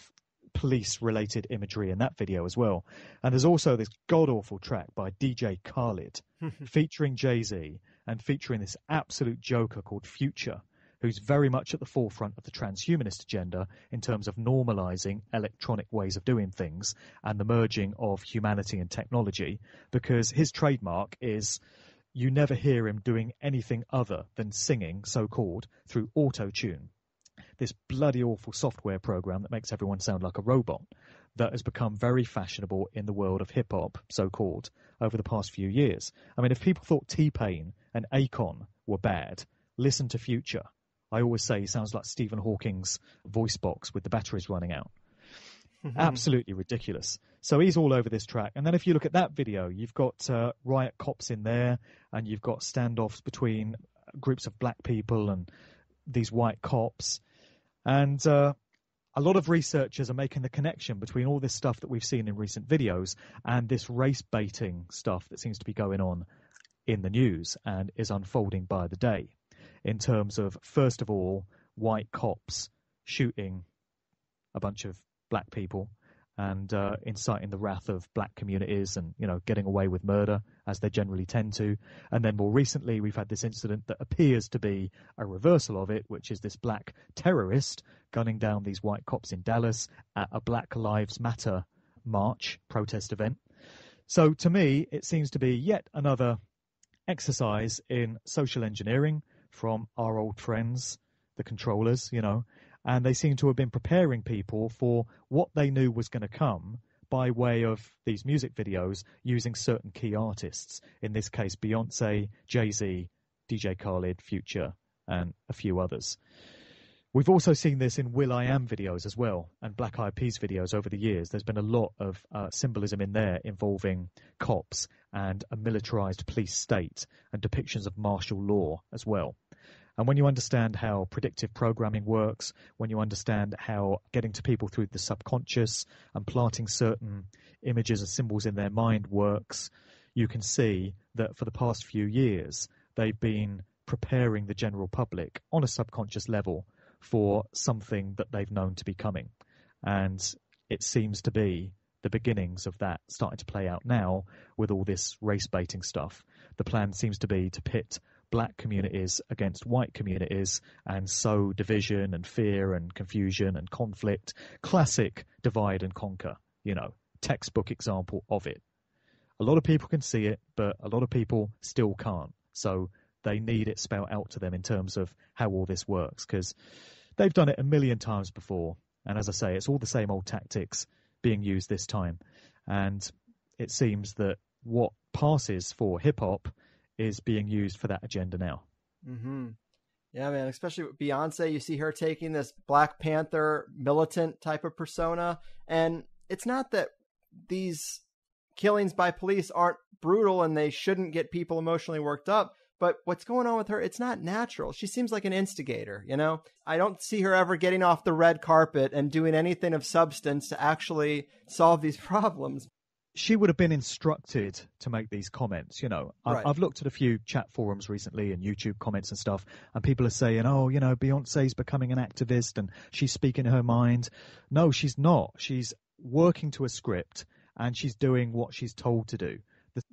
S4: police-related imagery in that video as well. And there's also this god-awful track by DJ Khaled featuring Jay-Z and featuring this absolute joker called Future, who's very much at the forefront of the transhumanist agenda in terms of normalizing electronic ways of doing things and the merging of humanity and technology, because his trademark is you never hear him doing anything other than singing, so-called, through auto-tune. This bloody awful software program that makes everyone sound like a robot that has become very fashionable in the world of hip-hop, so-called, over the past few years. I mean, if people thought T-Pain and Akon were bad, listen to Future. I always say he sounds like Stephen Hawking's voice box with the batteries running out. Absolutely ridiculous. So he's all over this track. And then if you look at that video, you've got riot cops in there, and you've got standoffs between groups of black people and these white cops. And a lot of researchers are making the connection between all this stuff that we've seen in recent videos and this race baiting stuff that seems to be going on in the news and is unfolding by the day. In terms of, first of all, white cops shooting a bunch of black people and inciting the wrath of black communities and, you know, getting away with murder, as they generally tend to. And then more recently, we've had this incident that appears to be a reversal of it, which is this black terrorist gunning down these white cops in Dallas at a Black Lives Matter march, protest event. So to me, it seems to be yet another exercise in social engineering from our old friends, the controllers, you know, and they seem to have been preparing people for what they knew was going to come by way of these music videos using certain key artists, in this case Beyonce, Jay-Z, DJ Khaled, Future, and a few others. We've also seen this in will.i.am videos as well, and Black Eyed Peas videos over the years. There's been a lot of symbolism in there involving cops and a militarized police state and depictions of martial law as well. And when you understand how predictive programming works, when you understand how getting to people through the subconscious and planting certain images and symbols in their mind works, you can see that for the past few years, they've been preparing the general public on a subconscious level for something that they've known to be coming. And it seems to be the beginnings of that starting to play out now with all this race baiting stuff. The plan seems to be to pit black communities against white communities and sow division and fear and confusion and conflict. Classic divide and conquer, you know, textbook example of it. A lot of people can see it, but a lot of people still can't. So they need it spelled out to them in terms of how all this works, because they've done it a million times before. And as I say, it's all the same old tactics being used this time. And it seems that what passes for hip-hop is being used for that agenda now.
S5: Mm-hmm. Yeah, man, especially with Beyonce, you see her taking this Black Panther militant type of persona. And it's not that these killings by police aren't brutal and they shouldn't get people emotionally worked up, but what's going on with her, it's not natural. She seems like an instigator, you know? I don't see her ever getting off the red carpet and doing anything of substance to actually solve these problems.
S4: She would have been instructed to make these comments, you know.
S5: Right.
S4: I've looked at a few chat forums recently and YouTube comments and stuff, and people are saying, oh, you know, Beyonce's becoming an activist and she's speaking her mind. No, she's not. She's working to a script and she's doing what she's told to do. The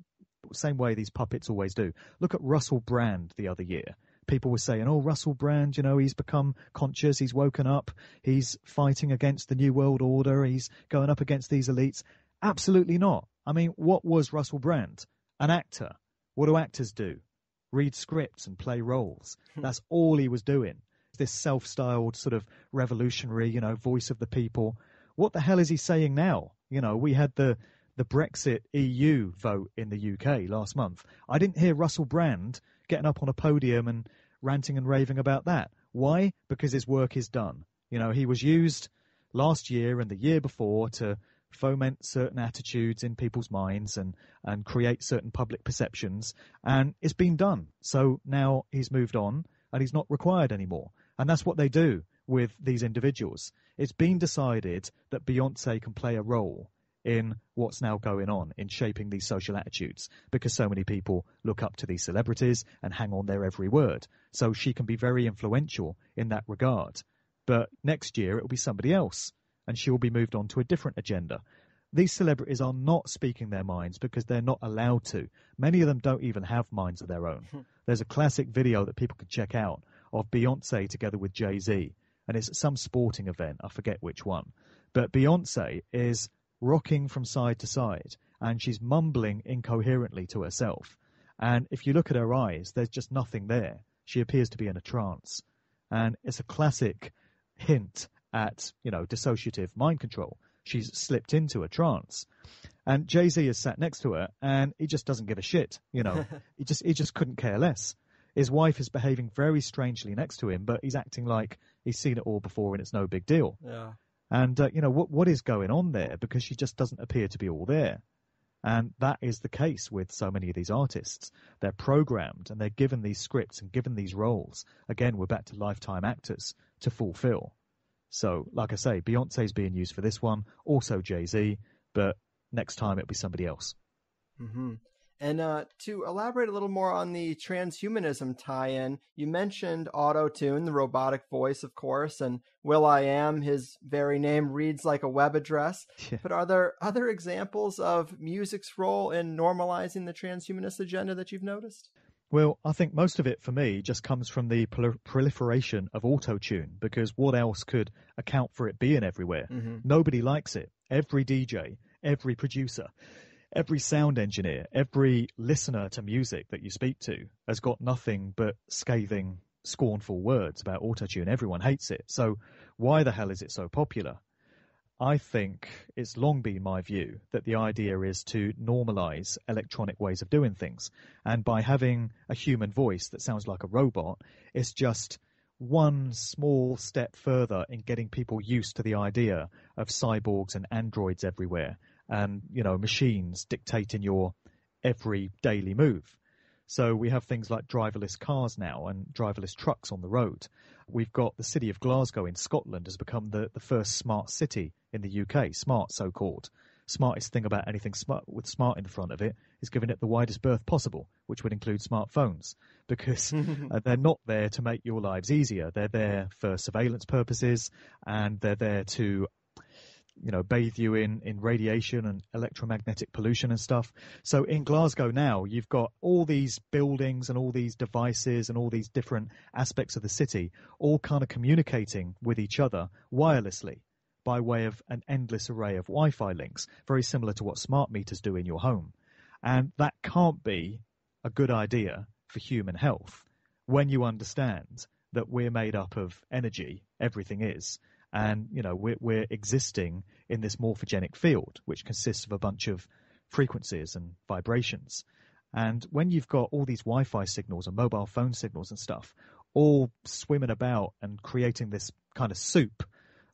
S4: same way these puppets always do. Look at Russell Brand the other year. People were saying, oh, Russell Brand, you know, he's become conscious, he's woken up, he's fighting against the New World Order, he's going up against these elites. Absolutely not. I mean, what was Russell Brand? An actor. What do actors do? Read scripts and play roles. That's all he was doing. This self-styled sort of revolutionary, you know, voice of the people. What the hell is he saying now? You know, we had the Brexit EU vote in the UK last month. I didn't hear Russell Brand getting up on a podium and ranting and raving about that. Why? Because his work is done. You know, he was used last year and the year before to foment certain attitudes in people's minds and create certain public perceptions. And it's been done. So now he's moved on and he's not required anymore. And that's what they do with these individuals. It's been decided that Beyonce can play a role in what's now going on in shaping these social attitudes because so many people look up to these celebrities and hang on their every word. So she can be very influential in that regard. But next year it will be somebody else and she will be moved on to a different agenda. These celebrities are not speaking their minds because they're not allowed to. Many of them don't even have minds of their own. There's a classic video that people can check out of Beyonce together with Jay-Z, and it's at some sporting event. I forget which one. But Beyonce is rocking from side to side, and she's mumbling incoherently to herself. And if you look at her eyes, there's just nothing there. She appears to be in a trance. And it's a classic hint at, dissociative mind control. She's slipped into a trance. And Jay-Z is sat next to her, and he just doesn't give a shit, He just couldn't care less. His wife is behaving very strangely next to him, but he's acting like he's seen it all before and it's no big deal.
S5: Yeah.
S4: And, what is going on there? Because she just doesn't appear to be all there. And that is the case with so many of these artists. They're programmed and they're given these scripts and given these roles. Again, we're back to lifetime actors to fulfill. So, like I say, Beyonce's being used for this one, also Jay-Z, but next time it'll be somebody else.
S5: Mm-hmm. And to elaborate a little more on the transhumanism tie-in, you mentioned Auto-Tune, the robotic voice, of course, and Will.i.am, his very name reads like a web address. Yeah. But are there other examples of music's role in normalizing the transhumanist agenda that you've noticed?
S4: Well, I think most of it for me just comes from the proliferation of Auto-Tune, because what else could account for it being everywhere? Mm-hmm. Nobody likes it. Every DJ, every producer, every sound engineer, every listener to music that you speak to has got nothing but scathing, scornful words about Auto-Tune. Everyone hates it. So why the hell is it so popular? I think it's long been my view that the idea is to normalize electronic ways of doing things. And by having a human voice that sounds like a robot, it's just one small step further in getting people used to the idea of cyborgs and androids everywhere. And, machines dictating your every daily move. So we have things like driverless cars now and driverless trucks on the road. We've got the city of Glasgow in Scotland has become the first smart city in the UK, smart so-called. Smartest thing about anything smart with smart in front of it is giving it the widest berth possible, which would include smartphones, because they're not there to make your lives easier. They're there for surveillance purposes, and they're there to bathe you in radiation and electromagnetic pollution and stuff. So in Glasgow now, you've got all these buildings and all these devices and all these different aspects of the city all kind of communicating with each other wirelessly by way of an endless array of Wi-Fi links, very similar to what smart meters do in your home. And that can't be a good idea for human health when you understand that we're made up of energy, everything is. And, we're existing in this morphogenic field, which consists of a bunch of frequencies and vibrations. And when you've got all these Wi-Fi signals and mobile phone signals and stuff all swimming about and creating this kind of soup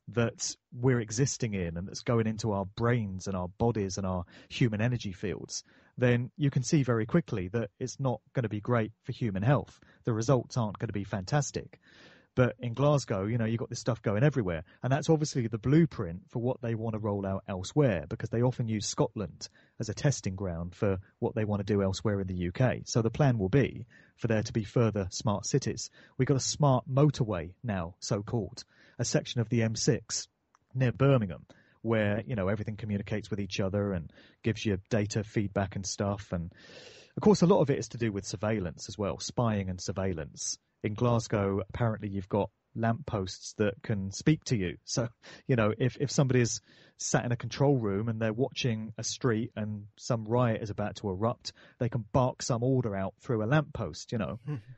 S4: that we're existing in and that's going into our brains and our bodies and our human energy fields, then you can see very quickly that it's not going to be great for human health. The results aren't going to be fantastic. But in Glasgow, you've got this stuff going everywhere. And that's obviously the blueprint for what they want to roll out elsewhere, because they often use Scotland as a testing ground for what they want to do elsewhere in the UK. So the plan will be for there to be further smart cities. We've got a smart motorway now, so-called, a section of the M6 near Birmingham, where, everything communicates with each other and gives you data feedback and stuff. And, of course, a lot of it is to do with surveillance as well, spying and surveillance. In Glasgow, apparently you've got lampposts that can speak to you. So, if somebody's sat in a control room and they're watching a street and some riot is about to erupt, they can bark some order out through a lamppost,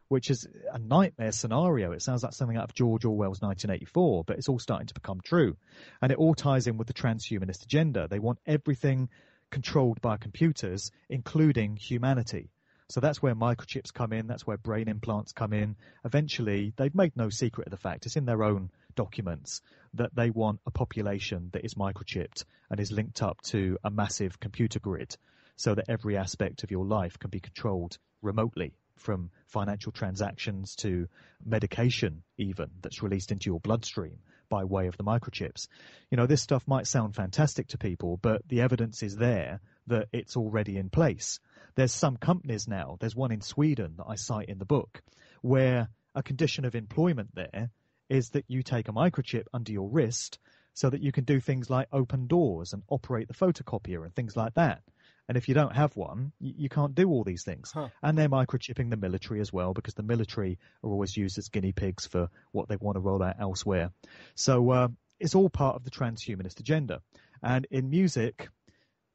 S4: which is a nightmare scenario. It sounds like something out of George Orwell's 1984, but it's all starting to become true. And it all ties in with the transhumanist agenda. They want everything controlled by computers, including humanity. So that's where microchips come in. That's where brain implants come in. Eventually, they've made no secret of the fact. It's in their own documents that they want a population that is microchipped and is linked up to a massive computer grid so that every aspect of your life can be controlled remotely, from financial transactions to medication even that's released into your bloodstream by way of the microchips. You know, this stuff might sound fantastic to people, but the evidence is there that it's already in place. There's some companies now, there's one in Sweden that I cite in the book, where a condition of employment there is that you take a microchip under your wrist so that you can do things like open doors and operate the photocopier and things like that. And if you don't have one, you can't do all these things. And they're microchipping the military as well, because the military are always used as guinea pigs for what they want to roll out elsewhere. So it's all part of the transhumanist agenda. And in music,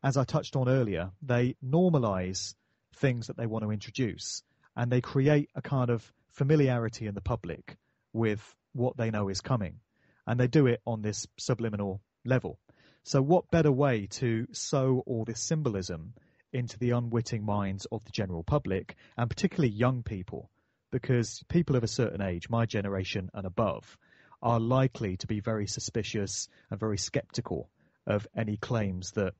S4: as I touched on earlier, they normalize things that they want to introduce, and they create a kind of familiarity in the public with what they know is coming. And they do it on this subliminal level. So what better way to sow all this symbolism into the unwitting minds of the general public, and particularly young people, because people of a certain age, my generation and above, are likely to be very suspicious and very skeptical of any claims that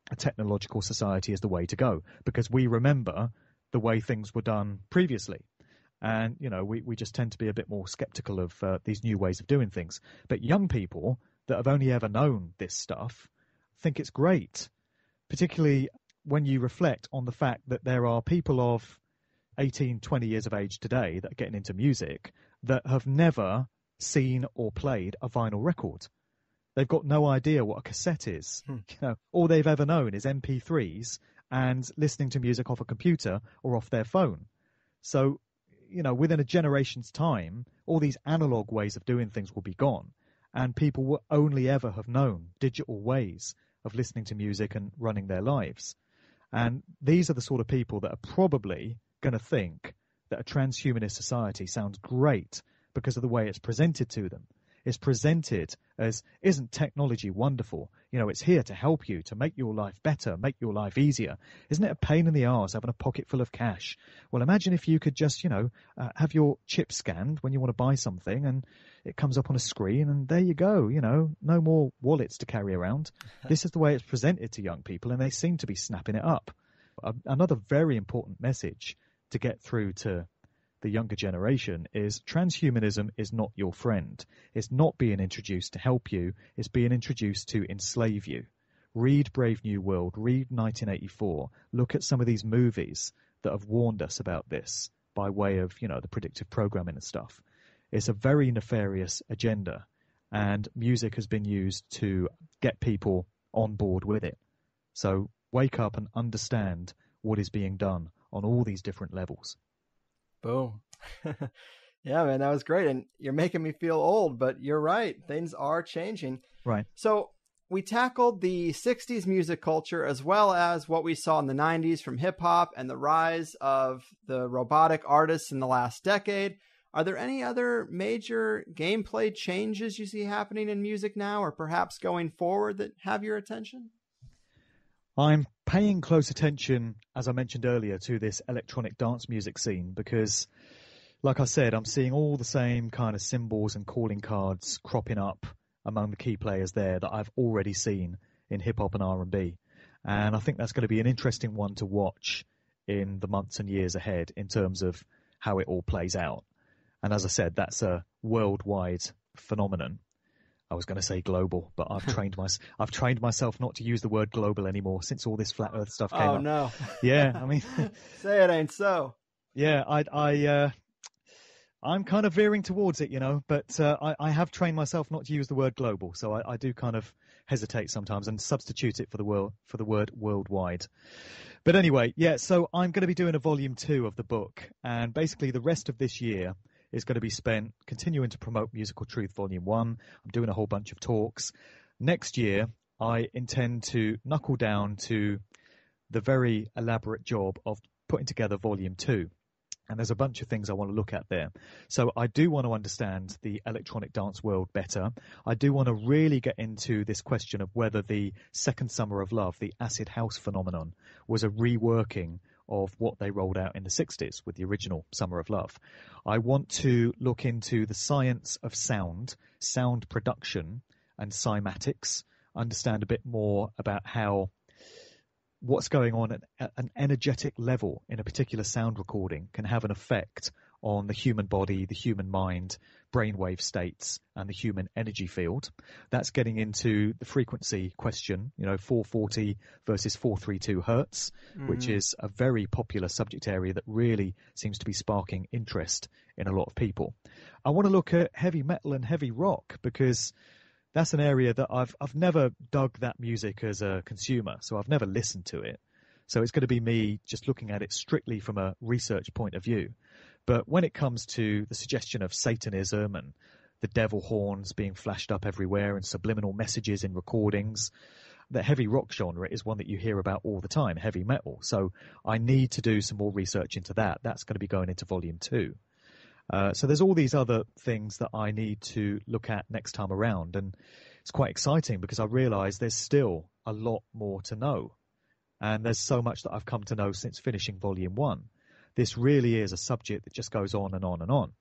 S4: a technological society is the way to go, because we remember the way things were done previously. And, you know, we just tend to be a bit more skeptical of these new ways of doing things. But young people that have only ever known this stuff think it's great, particularly when you reflect on the fact that there are people of 18, 20 years of age today that are getting into music that have never seen or played a vinyl record. They've got no idea what a cassette is. You know, all they've ever known is MP3s and listening to music off a computer or off their phone. So, you know, within a generation's time, all these analog ways of doing things will be gone, and people will only ever have known digital ways of listening to music and running their lives. And these are the sort of people that are probably going to think that a transhumanist society sounds great because of the way it's presented to them. It's presented as, isn't technology wonderful? You know, it's here to help you, to make your life better, make your life easier. Isn't it a pain in the arse having a pocket full of cash? Well, imagine if you could just, you know, have your chip scanned when you want to buy something, and it comes up on a screen, and there you go, you know, no more wallets to carry around. This is the way it's presented to young people, and they seem to be snapping it up. Another very important message to get through to the younger generation is transhumanism is not your friend. It's not being introduced to help you. It's being introduced to enslave you. Read Brave New World, read 1984. Look at some of these movies that have warned us about this by way of, you know, the predictive programming and stuff. It's a very nefarious agenda, and music has been used to get people on board with it. So wake up and understand what is being done on all these different levels.
S5: Boom. Yeah, man, that was great. And you're making me feel old, but you're right. Things are changing.
S4: Right.
S5: So we tackled the 60s music culture as well as what we saw in the 90s from hip hop and the rise of the robotic artists in the last decade. Are there any other major gameplay changes you see happening in music now, or perhaps going forward, that have your attention?
S4: I'm paying close attention, as I mentioned earlier, to this electronic dance music scene because, like I said, I'm seeing all the same kind of symbols and calling cards cropping up among the key players there that I've already seen in hip-hop and R&B. And I think that's going to be an interesting one to watch in the months and years ahead in terms of how it all plays out. And as I said, that's a worldwide phenomenon. I was going to say global, but I've trained myself not to use the word global anymore since all this flat Earth stuff came up.
S5: Oh no!
S4: Yeah, I mean,
S5: say it ain't so.
S4: Yeah, I'm kind of veering towards it, you know, but I have trained myself not to use the word global, so I do kind of hesitate sometimes and substitute it for the word worldwide. But anyway, yeah, so I'm going to be doing a volume 2 of the book, and basically the rest of this year is going to be spent continuing to promote Musical Truth Volume 1. I'm doing a whole bunch of talks. Next year, I intend to knuckle down to the very elaborate job of putting together Volume 2. And there's a bunch of things I want to look at there. So I do want to understand the electronic dance world better. I do want to really get into this question of whether the Second Summer of Love, the acid house phenomenon, was a reworking of what they rolled out in the 60s with the original Summer of Love. I want to look into the science of sound, sound production, and cymatics, understand a bit more about how what's going on at an energetic level in a particular sound recording can have an effect on the human body, the human mind, brainwave states, and the human energy field. That's getting into the frequency question, 440 versus 432 hertz, which is a very popular subject area that really seems to be sparking interest in a lot of people. I want to look at heavy metal and heavy rock because that's an area that I've never dug that music as a consumer, so I've never listened to it. So it's going to be me just looking at it strictly from a research point of view. But when it comes to the suggestion of Satanism and the devil horns being flashed up everywhere and subliminal messages in recordings, the heavy rock genre is one that you hear about all the time, heavy metal. So I need to do some more research into that. That's going to be going into volume 2. So there's all these other things that I need to look at next time around. And it's quite exciting because I realise there's still a lot more to know. And there's so much that I've come to know since finishing volume 1. This really is a subject that just goes on and on and on.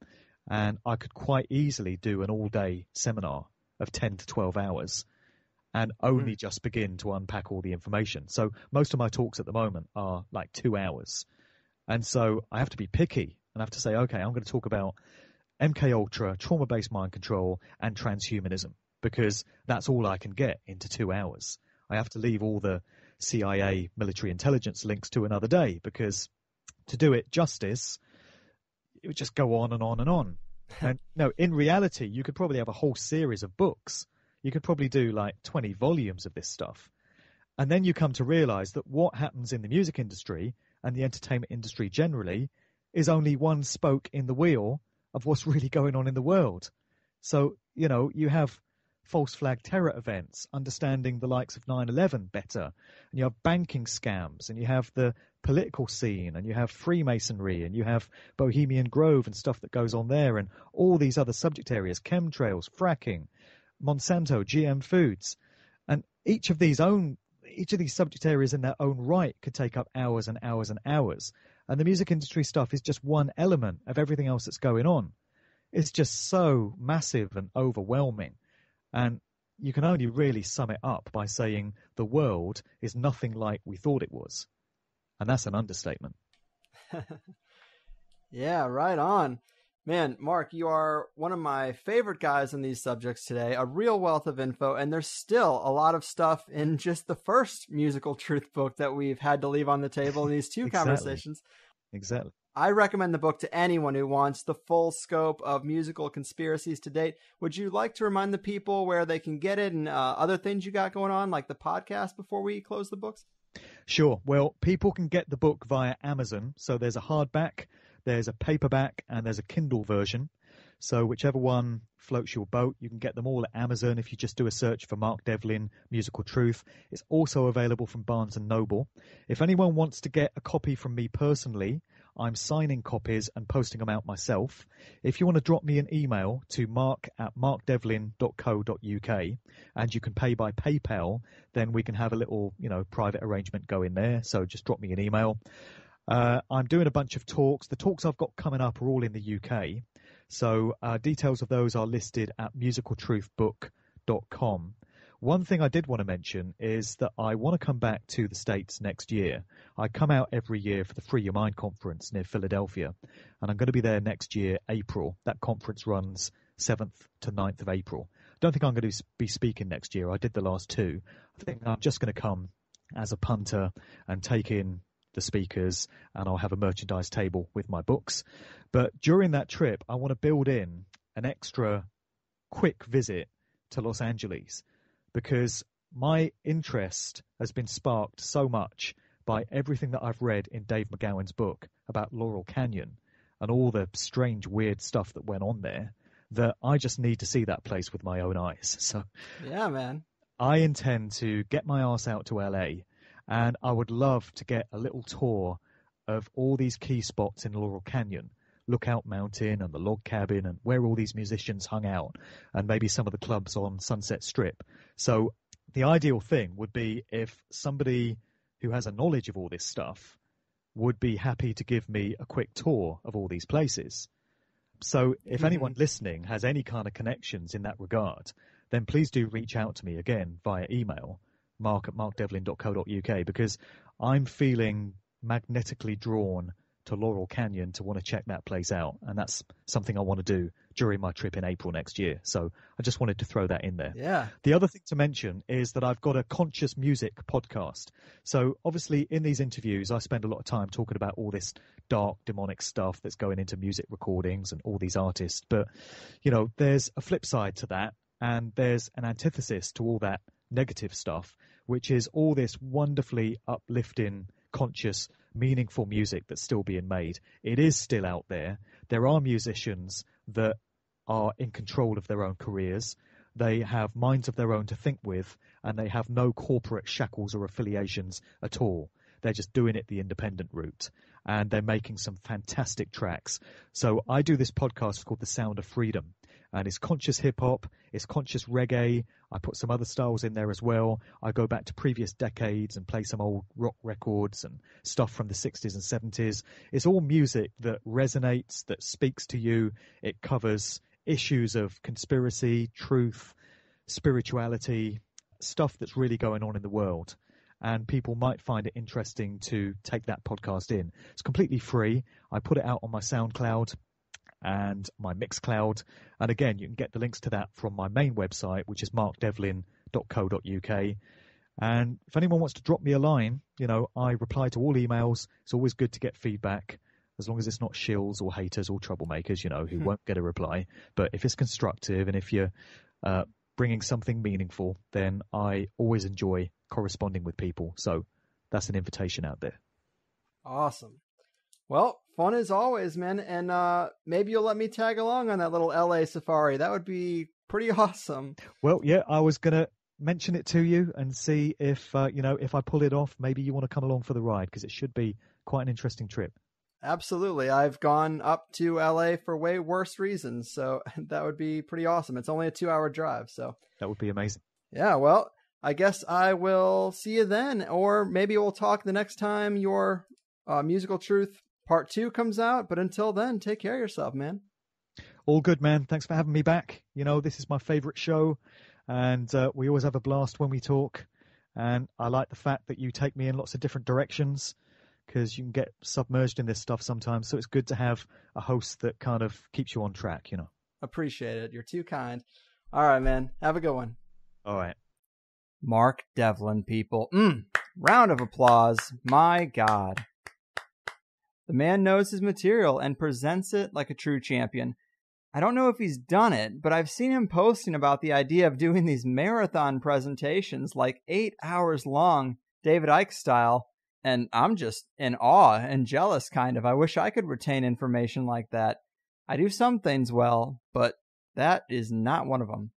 S4: And I could quite easily do an all-day seminar of 10 to 12 hours and only just begin to unpack all the information. So most of my talks at the moment are like 2 hours. And so I have to be picky and I have to say, okay, I'm going to talk about MK Ultra, trauma-based mind control, and transhumanism because that's all I can get into 2 hours. I have to leave all the CIA military intelligence links to another day because to do it justice, it would just go on and on and on. And no, in reality, you could probably have a whole series of books. You could probably do like 20 volumes of this stuff. And then you come to realize that what happens in the music industry and the entertainment industry generally is only one spoke in the wheel of what's really going on in the world. So, you have false flag terror events, understanding the likes of 9/11 better, and you have banking scams, and you have the political scene, and you have Freemasonry, and you have Bohemian Grove and stuff that goes on there, and all these other subject areas, chemtrails, fracking, Monsanto, GM foods, and each of these subject areas in their own right could take up hours and hours and hours. And the music industry stuff is just one element of everything else that's going on. It's just so massive and overwhelming. And you can only really sum it up by saying the world is nothing like we thought it was. And that's an understatement.
S5: Yeah, right on. Man, Mark, you are one of my favorite guys on these subjects today, a real wealth of info, and there's still a lot of stuff in just the first Musical Truth book that we've had to leave on the table in these two conversations.
S4: Exactly.
S5: I recommend the book to anyone who wants the full scope of musical conspiracies to date. Would you like to remind the people where they can get it and other things you got going on, like the podcast, before we close the books?
S4: Sure. Well, people can get the book via Amazon. So there's a hardback, there's a paperback, and there's a Kindle version. So whichever one floats your boat, you can get them all at Amazon if you just do a search for Mark Devlin, Musical Truth. It's also available from Barnes & Noble. If anyone wants to get a copy from me personally, I'm signing copies and posting them out myself. If you want to drop me an email to mark@markdevlin.co.uk and you can pay by PayPal, then we can have a little, private arrangement go in there. So just drop me an email. I'm doing a bunch of talks. The talks I've got coming up are all in the UK. So details of those are listed at musicaltruthbook.com. One thing I did want to mention is that I want to come back to the States next year. I come out every year for the Free Your Mind conference near Philadelphia, and I'm going to be there next year, April. That conference runs 7th to 9th of April. I don't think I'm going to be speaking next year. I did the last two. I think I'm just going to come as a punter and take in the speakers, and I'll have a merchandise table with my books. But during that trip, I want to build in an extra quick visit to Los Angeles because my interest has been sparked so much by everything that I've read in Dave McGowan's book about Laurel Canyon and all the strange, weird stuff that went on there that I just need to see that place with my own eyes. So
S5: yeah, man,
S4: I intend to get my ass out to LA. And I would love to get a little tour of all these key spots in Laurel Canyon, Lookout Mountain and the Log Cabin and where all these musicians hung out and maybe some of the clubs on Sunset Strip. So the ideal thing would be if somebody who has a knowledge of all this stuff would be happy to give me a quick tour of all these places. So if anyone listening has any kind of connections in that regard, then please do reach out to me again via email, mark@markdevlin.co.uk, because I'm feeling magnetically drawn to Laurel Canyon to want to check that place out. And that's something I want to do during my trip in April next year. So I just wanted to throw that in there.
S5: Yeah.
S4: The other thing to mention is that I've got a conscious music podcast. So obviously in these interviews, I spend a lot of time talking about all this dark demonic stuff that's going into music recordings and all these artists. But, you know, there's a flip side to that. And there's an antithesis to all that negative stuff, which is all this wonderfully uplifting, conscious, meaningful music that's still being made. It is still out there. There are musicians that are in control of their own careers. They have minds of their own to think with, and they have no corporate shackles or affiliations at all. They're just doing it the independent route, and they're making some fantastic tracks. So I do this podcast called The Sound of Freedom, and it's conscious hip-hop, it's conscious reggae. I put some other styles in there as well. I go back to previous decades and play some old rock records and stuff from the 60s and 70s. It's all music that resonates, that speaks to you. It covers issues of conspiracy, truth, spirituality, stuff that's really going on in the world. And people might find it interesting to take that podcast in. It's completely free. I put it out on my SoundCloud and my Mixcloud. And again, you can get the links to that from my main website, which is markdevlin.co.uk. And if anyone wants to drop me a line, you know, I reply to all emails. It's always good to get feedback, as long as it's not shills or haters or troublemakers, you know, who won't get a reply. But if it's constructive and if you're bringing something meaningful, then I always enjoy corresponding with people. So that's an invitation out there.
S5: Awesome. Well, fun as always, man. And maybe you'll let me tag along on that little LA safari. That would be pretty awesome.
S4: Well, yeah, I was going to mention it to you and see if, you know, if I pull it off, maybe you want to come along for the ride, because it should be quite an interesting trip.
S5: Absolutely. I've gone up to LA for way worse reasons. So that would be pretty awesome. It's only a 2-hour drive. So
S4: that would be amazing.
S5: Yeah. Well, I guess I will see you then, or maybe we'll talk the next time your Musical Truth Part 2 comes out. But until then, take care of yourself, man.
S4: All good, man. Thanks for having me back. You know, this is my favorite show, and we always have a blast when we talk. And I like the fact that you take me in lots of different directions, because you can get submerged in this stuff sometimes. So it's good to have a host that kind of keeps you on track, you know.
S5: Appreciate it. You're too kind. All right, man. Have a good one.
S4: All right.
S5: Mark Devlin, people. Round of applause. My God. The man knows his material and presents it like a true champion. I don't know if he's done it, but I've seen him posting about the idea of doing these marathon presentations, like 8 hours long, David Icke style. And I'm just in awe and jealous, kind of. I wish I could retain information like that. I do some things well, but that is not one of them.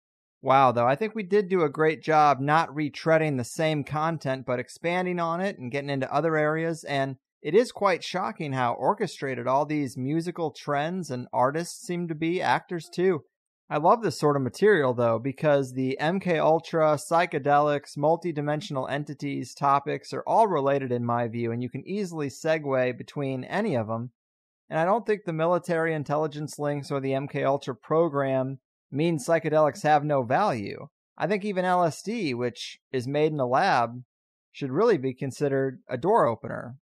S5: Wow, though, I think we did do a great job not retreading the same content, but expanding on it and getting into other areas. And it is quite shocking how orchestrated all these musical trends and artists seem to be, actors too. I love this sort of material, though, because the MK Ultra, psychedelics, multidimensional entities topics are all related in my view, and you can easily segue between any of them. And I don't think the military intelligence links or the MK Ultra program mean psychedelics have no value. I think even LSD, which is made in a lab, should really be considered a door opener.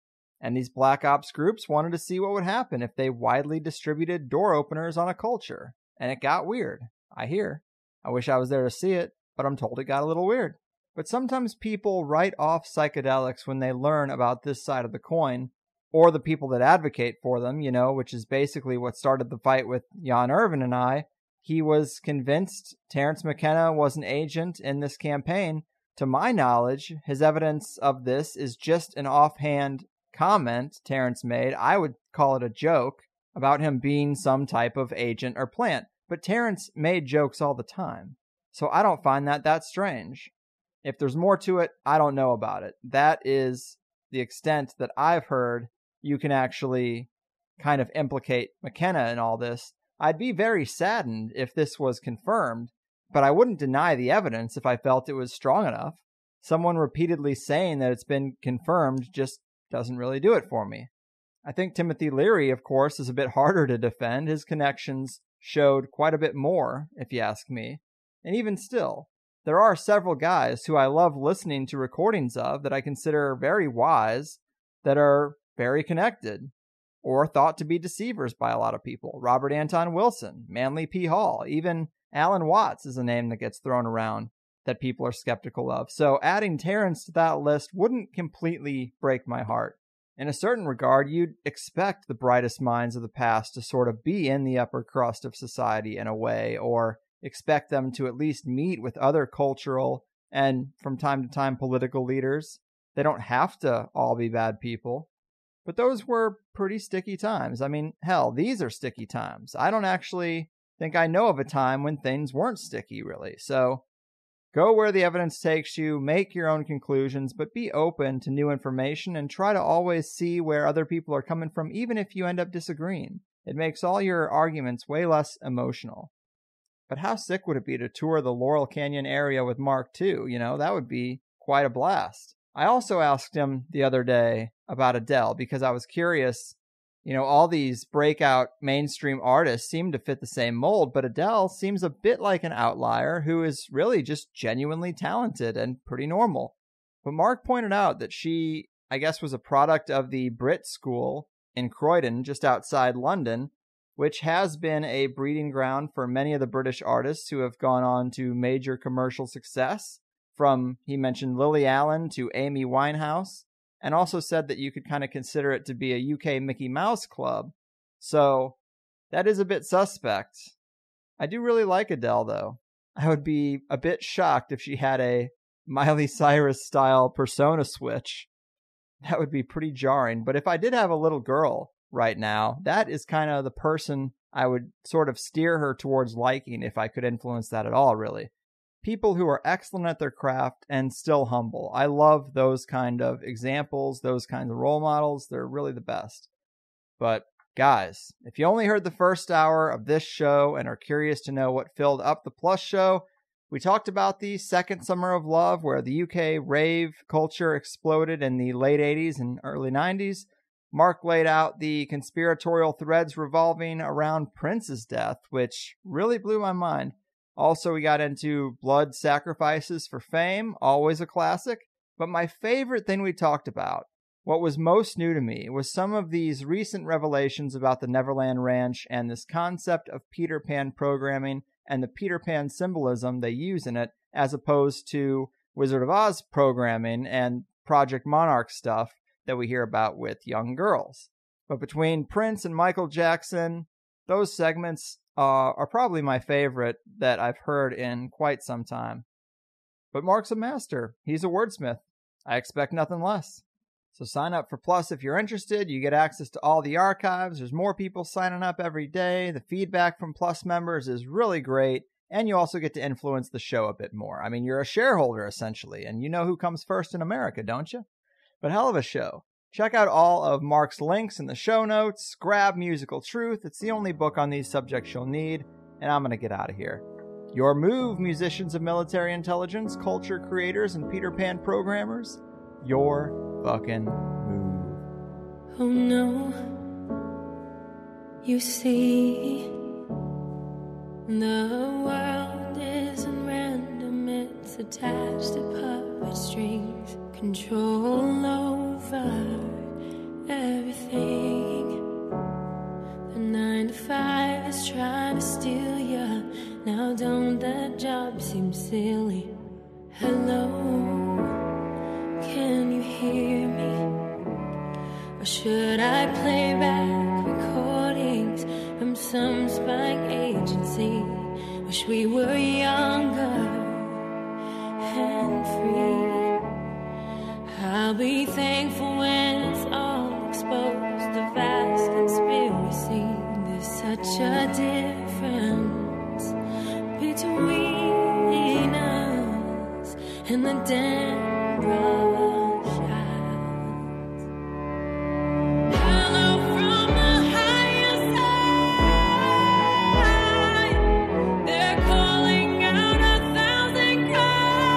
S5: And these black ops groups wanted to see what would happen if they widely distributed door openers on a culture. And it got weird, I hear. I wish I was there to see it, but I'm told it got a little weird. But sometimes people write off psychedelics when they learn about this side of the coin, or the people that advocate for them, you know, which is basically what started the fight with Jan Irvin and I. He was convinced Terence McKenna was an agent in this campaign. To my knowledge, his evidence of this is just an offhand comment Terence made. I would call it a joke about him being some type of agent or plant. But Terence made jokes all the time. So I don't find that strange. If there's more to it, I don't know about it. That is the extent that I've heard you can actually kind of implicate McKenna in all this. I'd be very saddened if this was confirmed, but I wouldn't deny the evidence if I felt it was strong enough. Someone repeatedly saying that it's been confirmed just doesn't really do it for me.
S3: I think Timothy Leary, of course, is a bit harder to defend. His connections showed quite a bit more, if you ask me. And even still, there are several guys who I love listening to recordings of that I consider very wise, that are very connected, or thought to be deceivers by a lot of people. Robert Anton Wilson, Manly P. Hall, even Alan Watts is a name that gets thrown around that people are skeptical of. So adding Terrence to that list wouldn't completely break my heart. In a certain regard, you'd expect the brightest minds of the past to sort of be in the upper crust of society in a way, or expect them to at least meet with other cultural and, from time to time, political leaders. They don't have to all be bad people. But those were pretty sticky times. I mean, hell, these are sticky times. I don't actually think I know of a time when things weren't sticky, really. So go where the evidence takes you, make your own conclusions, but be open to new information and try to always see where other people are coming from, even if you end up disagreeing. It makes all your arguments way less emotional. But how sick would it be to tour the Laurel Canyon area with Mark too? You know, that would be quite a blast. I also asked him the other day about Adele because I was curious. You know, all these breakout mainstream artists seem to fit the same mold, but Adele seems a bit like an outlier who is really just genuinely talented and pretty normal. But Mark pointed out that she, I guess, was a product of the Brit School in Croydon, just outside London, which has been a breeding ground for many of the British artists who have gone on to major commercial success, from, he mentioned, Lily Allen to Amy Winehouse, and also said that you could kind of consider it to be a UK Mickey Mouse club. So that is a bit suspect. I do really like Adele, though. I would be a bit shocked if she had a Miley Cyrus-style persona switch. That would be pretty jarring. But if I did have a little girl right now, that is kind of the person I would sort of steer her towards liking if I could influence that at all, really. People who are excellent at their craft and still humble. I love those kind of examples, those kinds of role models. They're really the best. But guys, if you only heard the first hour of this show and are curious to know what filled up the Plus show, we talked about the second summer of love, where the UK rave culture exploded in the late 80s and early 90s. Mark laid out the conspiratorial threads revolving around Prince's death, which really blew my mind. Also, we got into blood sacrifices for fame, always a classic. But my favorite thing we talked about, what was most new to me, was some of these recent revelations about the Neverland Ranch and this concept of Peter Pan programming and the Peter Pan symbolism they use in it, as opposed to Wizard of Oz programming and Project Monarch stuff that we hear about with young girls. But between Prince and Michael Jackson, those segments are probably my favorite that I've heard in quite some time. But Mark's a master. He's a wordsmith. I expect nothing less. So sign up for Plus if you're interested. You get access to all the archives. There's more people signing up every day. The feedback from Plus members is really great. And you also get to influence the show a bit more. I mean, you're a shareholder, essentially. And you know who comes first in America, don't you? But hell of a show. Check out all of Mark's links in the show notes. Grab Musical Truth. It's the only book on these subjects you'll need. And I'm going to get out of here. Your move, musicians of military intelligence, culture creators, and Peter Pan programmers. Your fucking move.
S6: Oh no. You see, the world isn't random. It's attached to puppet strings. Control over everything. The 9 to 5 is trying to steal ya. Now don't that job seem silly? Hello, can you hear me? Or should I play back recordings from some spying agency? Wish we were younger and free. I'll be thankful when it's all exposed, the vast conspiracy. There's such a difference between us and the damn brush eyes. Hello from the higher side. They're calling out 1,000 cries.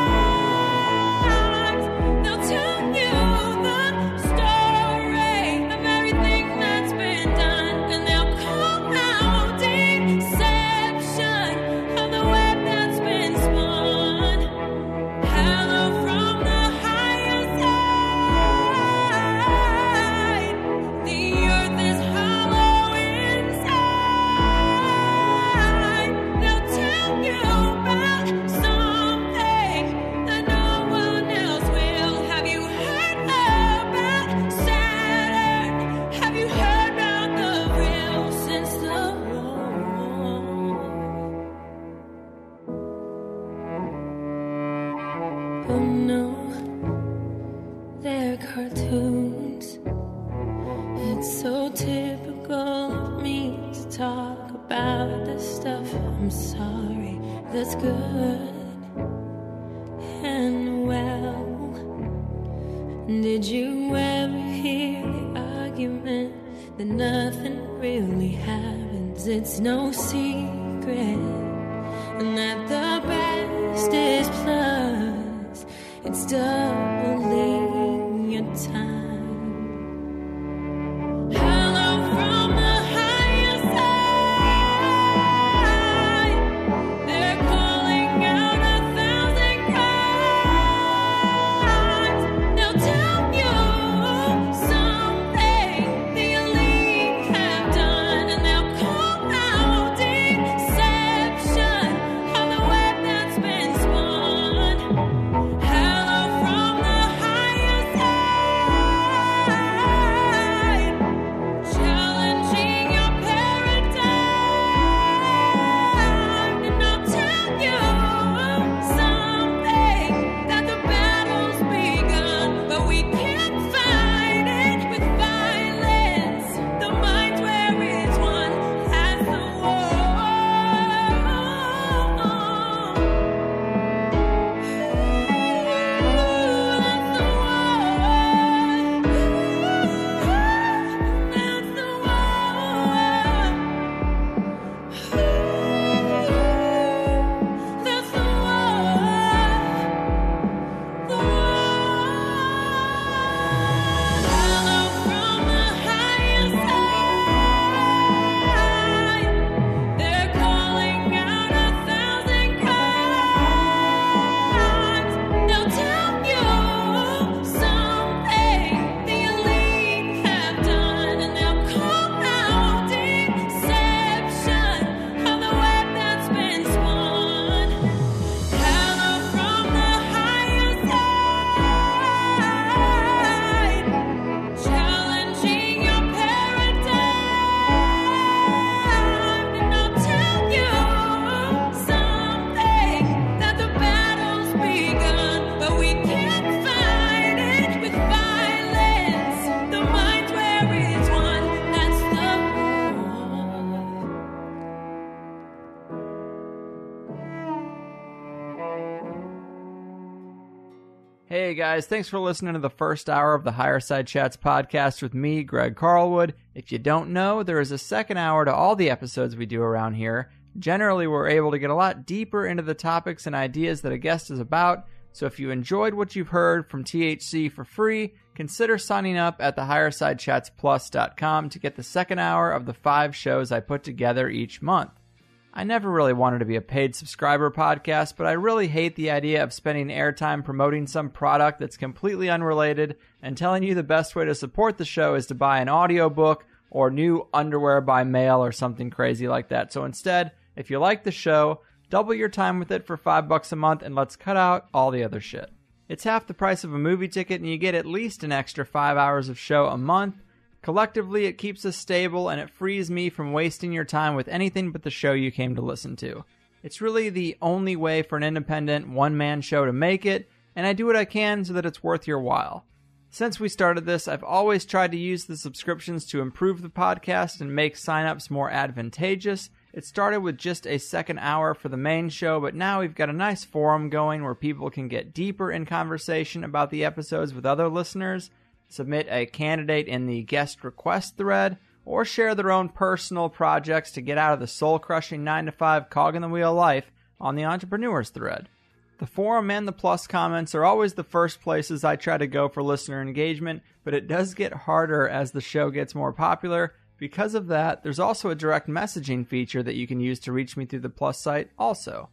S6: They'll tell you the story of everything Oh no, they're cartoons. It's so typical of me to talk about this stuff. I'm sorry, that's good and well. Did you ever hear the argument that nothing really happens? It's no secret, and that the best is plus. It's doubling your time. Hello from the higher side. They're calling out 1,000 cries. They'll tell you something the elite have done, and they'll call out deception of the web that's been spun. Hello from the higher side, challenging your paradigm, and I'll tell you something, that the battle's begun, but we can't fight it with violence. The mind where it's one, that's the war. They're calling out 1,000 cries. They'll tell you something the elite have done, and they'll call out deception of the web that's been spun. Hello from the higher side, challenging your paradigm, and I'll tell you something, that the battle's begun, but we can't fight it with violence. The mind where it's one, that's the
S3: Hey guys, thanks for listening to the first hour of the Higher Side Chats podcast with me, Greg Carlwood. If you don't know, there is a second hour to all the episodes we do around here. Generally, we're able to get a lot deeper into the topics and ideas that a guest is about, so if you enjoyed what you've heard from THC for free, consider signing up at thehighersidechatsplus.com to get the second hour of the 5 shows I put together each month. I never really wanted to be a paid subscriber podcast, but I really hate the idea of spending airtime promoting some product that's completely unrelated and telling you the best way to support the show is to buy an audiobook or new underwear by mail or something crazy like that. So instead, if you like the show, double your time with it for $5 a month and let's cut out all the other shit. It's half the price of a movie ticket and you get at least an extra 5 hours of show a month. Collectively, it keeps us stable, and it frees me from wasting your time with anything but the show you came to listen to. It's really the only way for an independent, one-man show to make it, and I do what I can so that it's worth your while. Since we started this, I've always tried to use the subscriptions to improve the podcast and make sign-ups more advantageous. It started with just a second hour for the main show, but now we've got a nice forum going where people can get deeper in conversation about the episodes with other listeners, submit a candidate in the guest request thread, or share their own personal projects to get out of the soul-crushing 9-to-5 cog in the wheel life on the entrepreneurs thread. The forum and the plus comments are always the first places I try to go for listener engagement, but it does get harder as the show gets more popular. Because of that, there's also a direct messaging feature that you can use to reach me through the plus site also.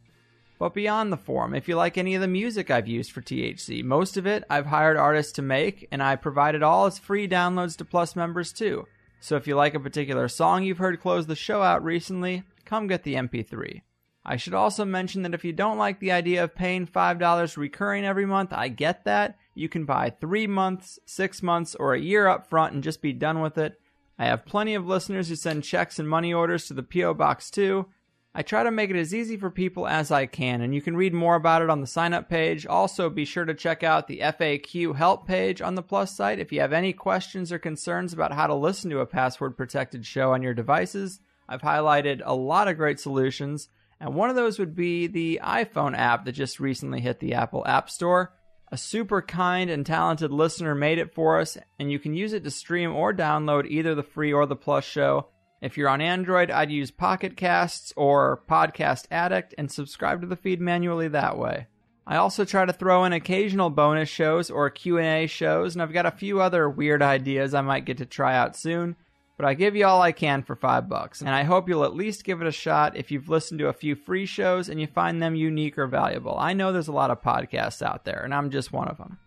S3: But beyond the forum, if you like any of the music I've used for THC, most of it I've hired artists to make, and I provide it all as free downloads to Plus members too. So if you like a particular song you've heard close the show out recently, come get the MP3. I should also mention that if you don't like the idea of paying $5 recurring every month, I get that. You can buy 3 months, 6 months, or a year up front and just be done with it. I have plenty of listeners who send checks and money orders to the P.O. Box too. I try to make it as easy for people as I can, and you can read more about it on the sign-up page. Also, be sure to check out the FAQ help page on the Plus site if you have any questions or concerns about how to listen to a password-protected show on your devices. I've highlighted a lot of great solutions, and one of those would be the iPhone app that just recently hit the Apple App Store. A super kind and talented listener made it for us, and you can use it to stream or download either the free or the Plus show. If you're on Android, I'd use Pocket Casts or Podcast Addict and subscribe to the feed manually that way. I also try to throw in occasional bonus shows or Q&A shows, and I've got a few other weird ideas I might get to try out soon, but I give you all I can for $5, and I hope you'll at least give it a shot if you've listened to a few free shows and you find them unique or valuable. I know there's a lot of podcasts out there, and I'm just one of them.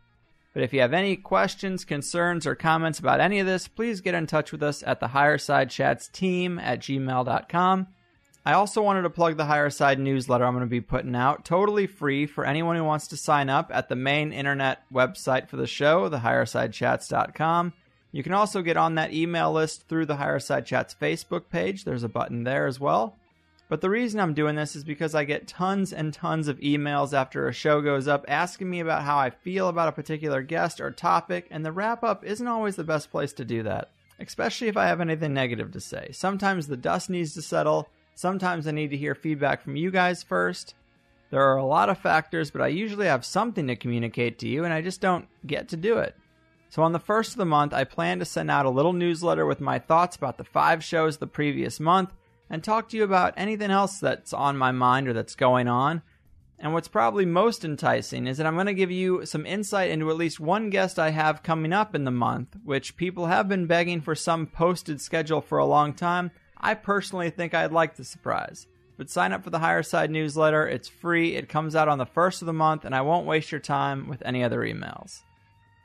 S3: But if you have any questions, concerns, or comments about any of this, please get in touch with us at the Higher Side Chats team at gmail.com. I also wanted to plug the Higher Side newsletter I'm going to be putting out, totally free for anyone who wants to sign up at the main internet website for the show, thehighersidechats.com. You can also get on that email list through the Higher Side Chats Facebook page. There's a button there as well. But the reason I'm doing this is because I get tons and tons of emails after a show goes up asking me about how I feel about a particular guest or topic, and the wrap-up isn't always the best place to do that, especially if I have anything negative to say. Sometimes the dust needs to settle. Sometimes I need to hear feedback from you guys first. There are a lot of factors, but I usually have something to communicate to you, and I just don't get to do it. So on the first of the month, I plan to send out a little newsletter with my thoughts about the 5 shows the previous month, and talk to you about anything else that's on my mind or that's going on. And what's probably most enticing is that I'm going to give you some insight into at least one guest I have coming up in the month, which people have been begging for some posted schedule for a long time. I personally think I'd like the surprise. But sign up for the Higher Side newsletter. It's free. It comes out on the first of the month, and I won't waste your time with any other emails.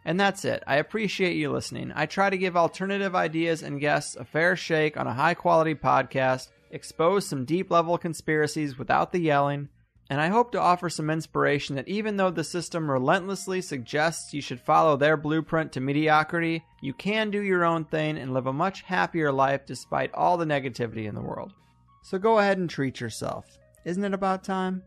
S3: And that's it. I appreciate you listening. I try to give alternative ideas and guests a fair shake on a high-quality podcast, expose some deep-level conspiracies without the yelling, and I hope to offer some inspiration that even though the system relentlessly suggests you should follow their blueprint to mediocrity, you can do your own thing and live a much happier life despite all the negativity in the world. So go ahead and treat yourself. Isn't it about time?